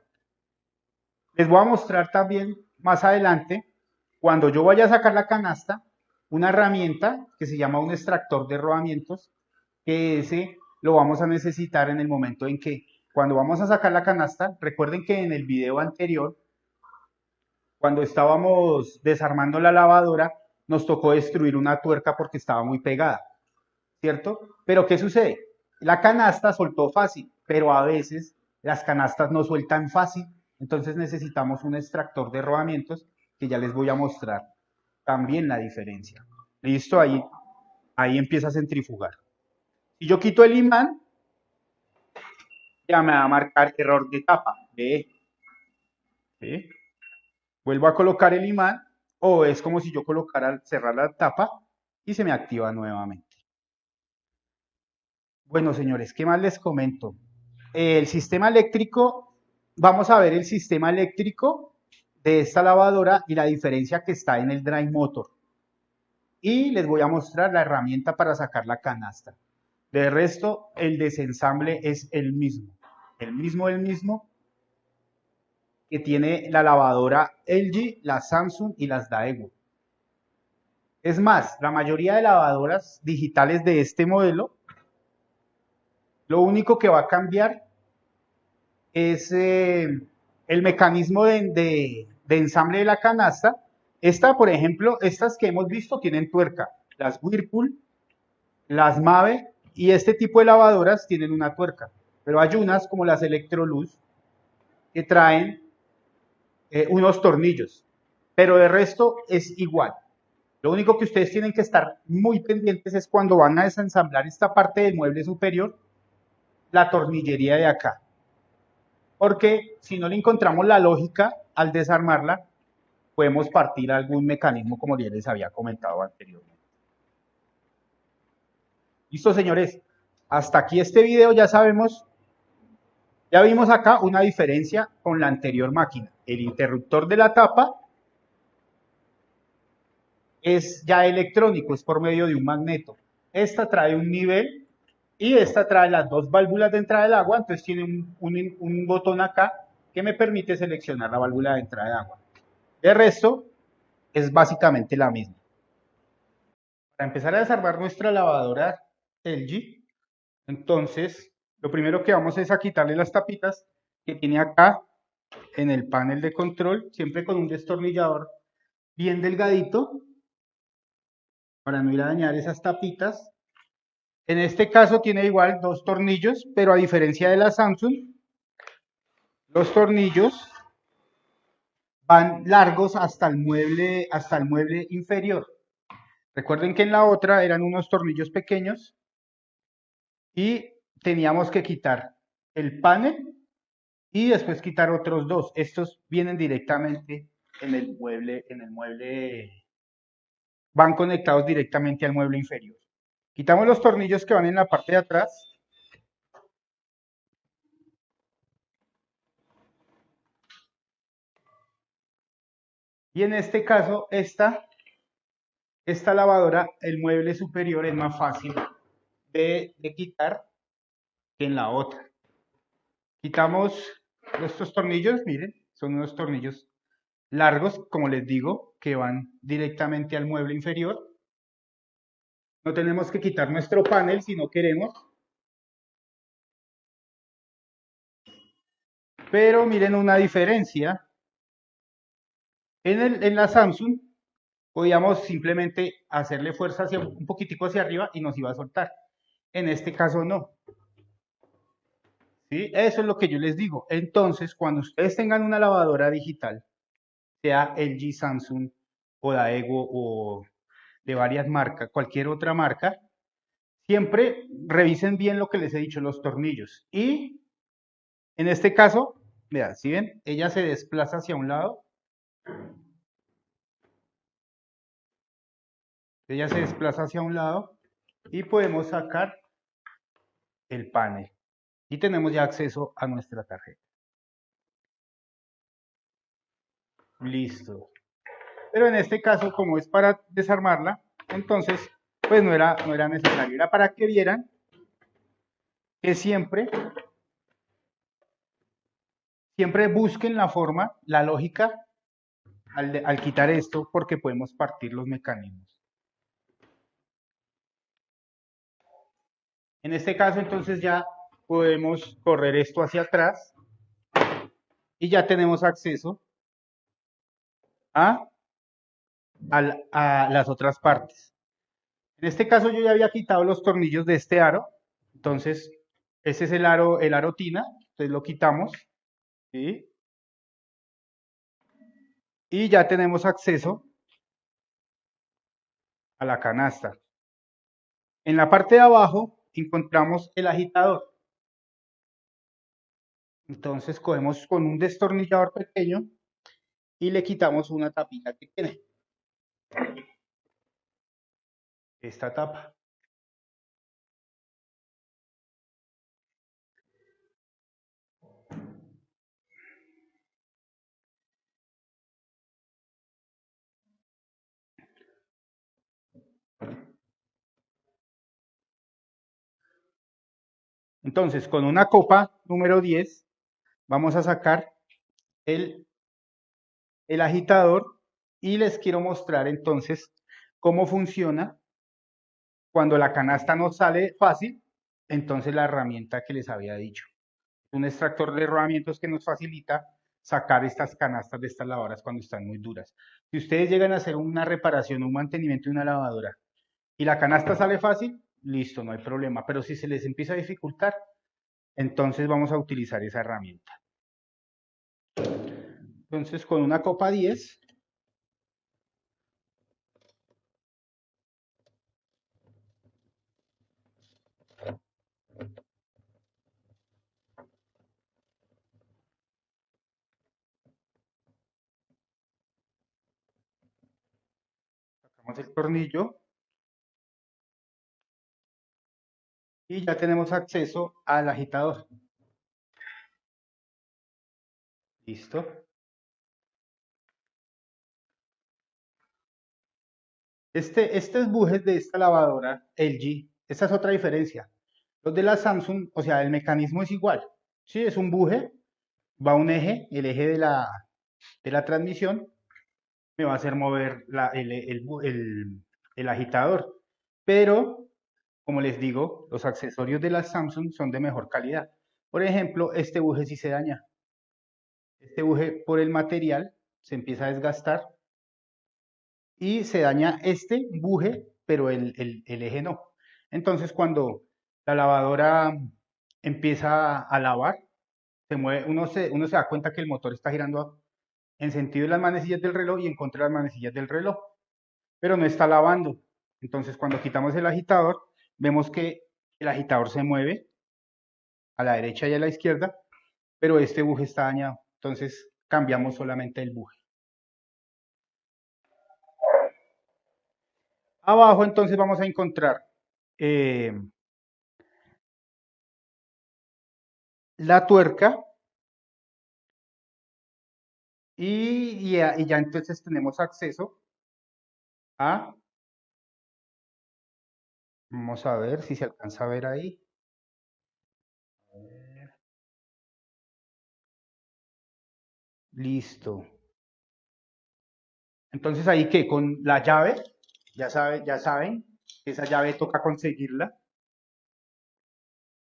A: Les voy a mostrar también más adelante, cuando yo vaya a sacar la canasta, una herramienta que se llama un extractor de rodamientos, que ese lo vamos a necesitar en el momento en que, cuando vamos a sacar la canasta, recuerden que en el video anterior, cuando estábamos desarmando la lavadora, nos tocó destruir una tuerca porque estaba muy pegada, ¿cierto? Pero ¿qué sucede? La canasta soltó fácil, pero a veces las canastas no sueltan fácil, entonces necesitamos un extractor de rodamientos que ya les voy a mostrar también la diferencia. Listo, ahí empieza a centrifugar. Si yo quito el imán, ya me va a marcar error de tapa. ¿Ve? ¿Sí? Vuelvo a colocar el imán, o es como si yo colocara, cerrar la tapa y se me activa nuevamente. Bueno, señores, ¿qué más les comento? El sistema eléctrico, vamos a ver el sistema eléctrico de esta lavadora y la diferencia que está en el drive motor. Y les voy a mostrar la herramienta para sacar la canasta. De resto, el desensamble es el mismo que tiene la lavadora LG, la Samsung y las Daewoo. Es más, la mayoría de lavadoras digitales de este modelo, lo único que va a cambiar es el mecanismo de ensamble de la canasta. Esta, por ejemplo, estas que hemos visto tienen tuerca. Las Whirlpool, las Mave y este tipo de lavadoras tienen una tuerca. Pero hay unas como las Electrolux que traen unos tornillos. Pero de resto es igual. Lo único que ustedes tienen que estar muy pendientes es cuando van a desensamblar esta parte del mueble superior, la tornillería de acá. Porque si no le encontramos la lógica al desarmarla, podemos partir algún mecanismo como ya les había comentado anteriormente. Listo, señores. Hasta aquí este video ya sabemos, ya vimos acá una diferencia con la anterior máquina. El interruptor de la tapa es ya electrónico, es por medio de un magneto. Esta trae un nivel y esta trae las dos válvulas de entrada del agua, entonces tiene un botón acá que me permite seleccionar la válvula de entrada de agua. De resto, es básicamente la misma. Para empezar a desarmar nuestra lavadora LG, entonces, lo primero que vamos es a quitarle las tapitas que tiene acá en el panel de control, siempre con un destornillador bien delgadito, para no ir a dañar esas tapitas. En este caso tiene igual dos tornillos, pero a diferencia de la Samsung, los tornillos van largos hasta el mueble inferior. Recuerden que en la otra eran unos tornillos pequeños y teníamos que quitar el panel y después quitar otros dos. Estos vienen directamente en el mueble, van conectados directamente al mueble inferior. Quitamos los tornillos que van en la parte de atrás. Y en este caso, esta lavadora, el mueble superior es más fácil de quitar que en la otra. Quitamos estos tornillos, miren, son unos tornillos largos, como les digo, que van directamente al mueble inferior. No tenemos que quitar nuestro panel si no queremos. Pero miren una diferencia. En la Samsung podíamos simplemente hacerle fuerza hacia, un poquitico hacia arriba y nos iba a soltar. En este caso no. ¿Sí? Eso es lo que yo les digo. Entonces, cuando ustedes tengan una lavadora digital, sea LG, Samsung o Daewoo o de varias marcas, cualquier otra marca, siempre revisen bien lo que les he dicho, los tornillos. Y en este caso, vean, si ven, ella se desplaza hacia un lado. Ella se desplaza hacia un lado y podemos sacar el panel. Y tenemos ya acceso a nuestra tarjeta. Listo. Pero en este caso, como es para desarmarla, entonces, pues no era necesario. Era para que vieran que siempre busquen la forma, la lógica al quitar esto, porque podemos partir los mecanismos. En este caso, entonces ya podemos correr esto hacia atrás y ya tenemos acceso a las otras partes. En este caso yo ya había quitado los tornillos de este aro, entonces ese es el aro tina, entonces lo quitamos, ¿sí? Y ya tenemos acceso a la canasta. En la parte de abajo encontramos el agitador. Entonces cogemos con un destornillador pequeño y le quitamos una tapita que tiene. Esta tapa. Entonces, con una copa número 10, vamos a sacar el agitador y les quiero mostrar entonces cómo funciona cuando la canasta no sale fácil, entonces la herramienta que les había dicho. Un extractor de rodamientos que nos facilita sacar estas canastas de estas lavadoras cuando están muy duras. Si ustedes llegan a hacer una reparación o un mantenimiento de una lavadora y la canasta sale fácil, listo, no hay problema. Pero si se les empieza a dificultar, entonces vamos a utilizar esa herramienta. Entonces con una copa 10, sacamos el tornillo y ya tenemos acceso al agitador. Listo. Estos bujes de esta lavadora LG, esta es otra diferencia. Los de la Samsung, o sea, el mecanismo es igual. Sí, es un buje, va un eje, el eje de la transmisión, me va a hacer mover el agitador. Pero, como les digo, los accesorios de la Samsung son de mejor calidad. Por ejemplo, este buje sí se daña. Este buje por el material se empieza a desgastar y se daña este buje, pero el eje no. Entonces, cuando la lavadora empieza a lavar, se mueve, uno se da cuenta que el motor está girando en sentido de las manecillas del reloj y en contra de las manecillas del reloj, pero no está lavando. Entonces, cuando quitamos el agitador, vemos que el agitador se mueve a la derecha y a la izquierda, pero este buje está dañado. Entonces, cambiamos solamente el buje. Abajo, entonces, vamos a encontrar eh, la tuerca y ya entonces tenemos acceso a, vamos a ver si se alcanza a ver ahí. Listo. Entonces ahí que con la llave, ya saben, esa llave toca conseguirla.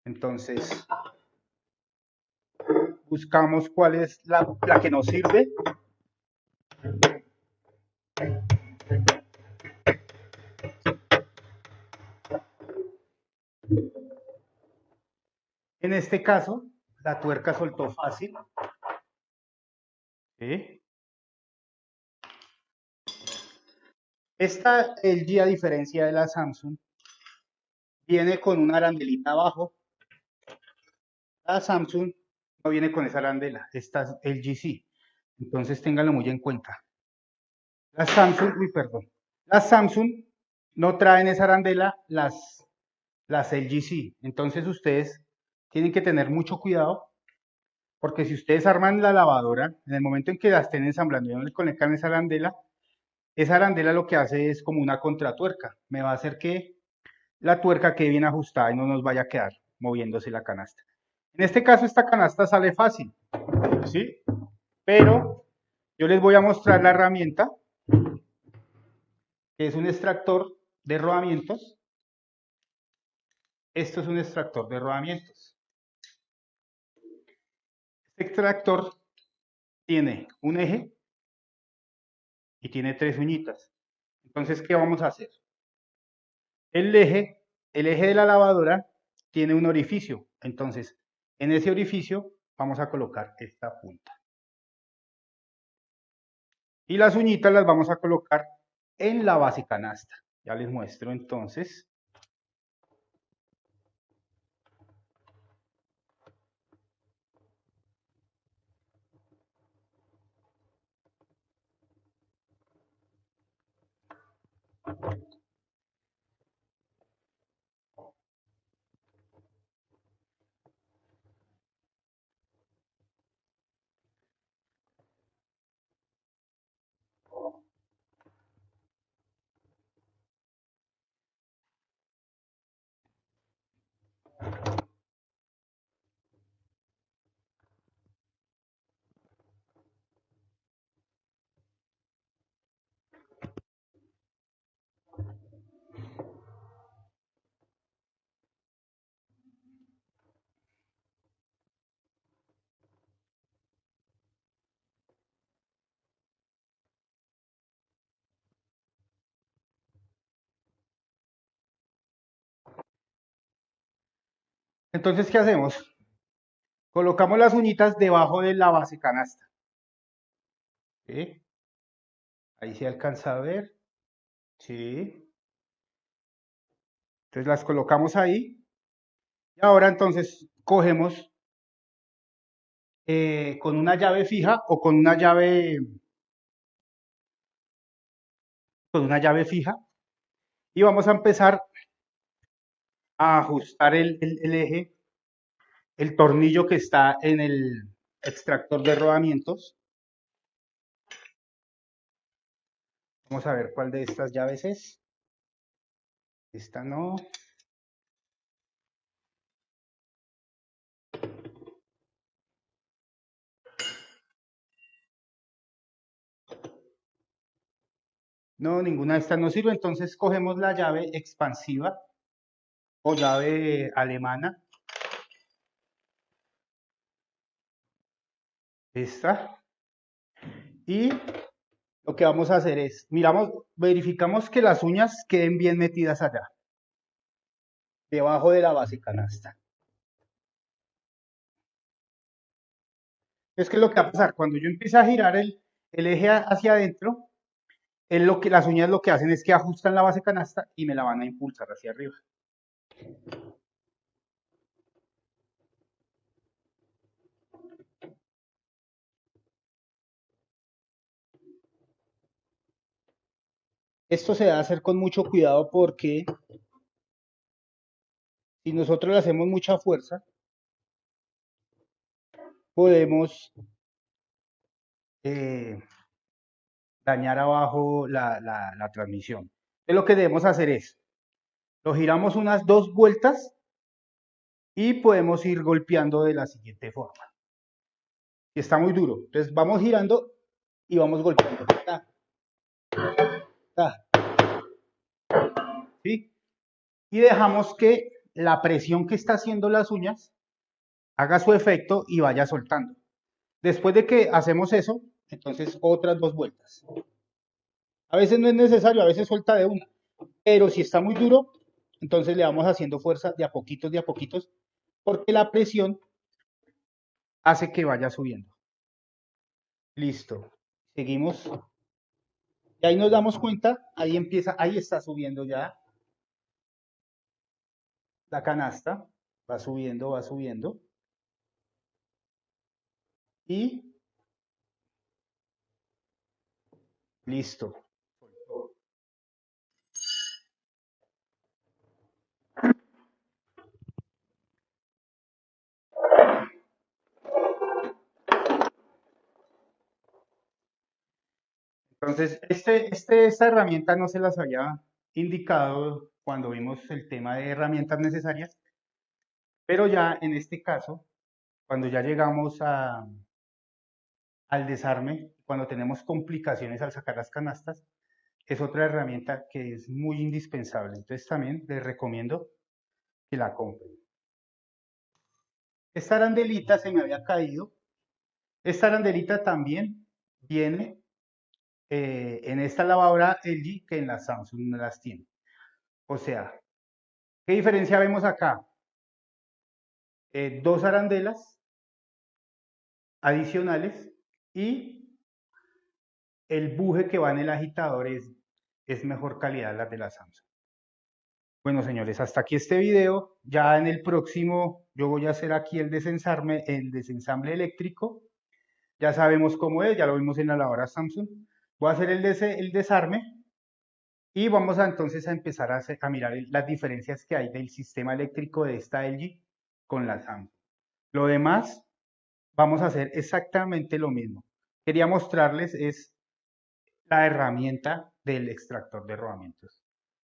A: Entonces buscamos cuál es la que nos sirve. En este caso, la tuerca soltó fácil. ¿Sí? Esta LG, a diferencia de la Samsung, viene con una arandelita abajo. La Samsung no viene con esa arandela, esta es LG sí. Entonces ténganlo muy en cuenta. Las Samsung, uy, perdón. Las Samsung no traen esa arandela, las LG sí. Entonces ustedes tienen que tener mucho cuidado porque si ustedes arman la lavadora, en el momento en que la estén ensamblando y no le conectan esa arandela lo que hace es como una contratuerca. Me va a hacer que la tuerca quede bien ajustada y no nos vaya a quedar moviéndose la canasta. En este caso esta canasta sale fácil, ¿sí? Pero yo les voy a mostrar la herramienta, que es un extractor de rodamientos. Esto es un extractor de rodamientos. Este extractor tiene un eje y tiene 3 uñitas. Entonces, ¿qué vamos a hacer? El eje de la lavadora tiene un orificio. Entonces, en ese orificio vamos a colocar esta punta. Y las uñitas las vamos a colocar en la base canasta. Ya les muestro entonces. Entonces, ¿qué hacemos? Colocamos las uñitas debajo de la base canasta. ¿Sí? Ahí se alcanza a ver. Sí. Entonces las colocamos ahí. Y ahora entonces cogemos con una llave fija o con una llave fija y vamos a empezar a ajustar el eje, el tornillo que está en el extractor de rodamientos. Vamos a ver cuál de estas llaves es. Esta no. No, ninguna de estas nos sirve. Entonces cogemos la llave expansiva o llave alemana. Esta. Y lo que vamos a hacer es, miramos, verificamos que las uñas queden bien metidas allá, debajo de la base canasta. Es que lo que va a pasar, cuando yo empiece a girar el eje hacia adentro, las uñas lo que hacen es que ajustan la base canasta y me la van a impulsar hacia arriba. Esto se debe hacer con mucho cuidado porque si nosotros le hacemos mucha fuerza, podemos eh, dañar abajo la transmisión. Entonces lo que debemos hacer es, lo giramos unas 2 vueltas y podemos ir golpeando de la siguiente forma. Y está muy duro. Entonces vamos girando y vamos golpeando. Ta, ta, ¿sí? Y dejamos que la presión que está haciendo las uñas haga su efecto y vaya soltando. Después de que hacemos eso, entonces otras 2 vueltas. A veces no es necesario, a veces suelta de una. Pero si está muy duro, entonces le vamos haciendo fuerza de a poquitos, porque la presión hace que vaya subiendo. Listo. Seguimos. Y ahí nos damos cuenta, ahí empieza, ahí está subiendo ya la canasta. Va subiendo, va subiendo. Y listo. Entonces, esta herramienta no se las había indicado cuando vimos el tema de herramientas necesarias, pero ya en este caso, cuando ya llegamos al desarme, cuando tenemos complicaciones al sacar las canastas, es otra herramienta que es muy indispensable. Entonces también les recomiendo que la compren. Esta arandelita se me había caído. Esta arandelita también viene en esta lavadora LG que en la Samsung no las tiene. O sea, ¿qué diferencia vemos acá? 2 arandelas adicionales y el buje que va en el agitador es mejor calidad la de la Samsung. Bueno, señores, hasta aquí este video. Ya en el próximo yo voy a hacer aquí el desensamble eléctrico. Ya sabemos cómo es, ya lo vimos en la lavadora Samsung. Voy a hacer el desarme y vamos entonces a empezar a mirar las diferencias que hay del sistema eléctrico de esta LG con la Samsung. Lo demás, vamos a hacer exactamente lo mismo. Quería mostrarles es la herramienta del extractor de rodamientos.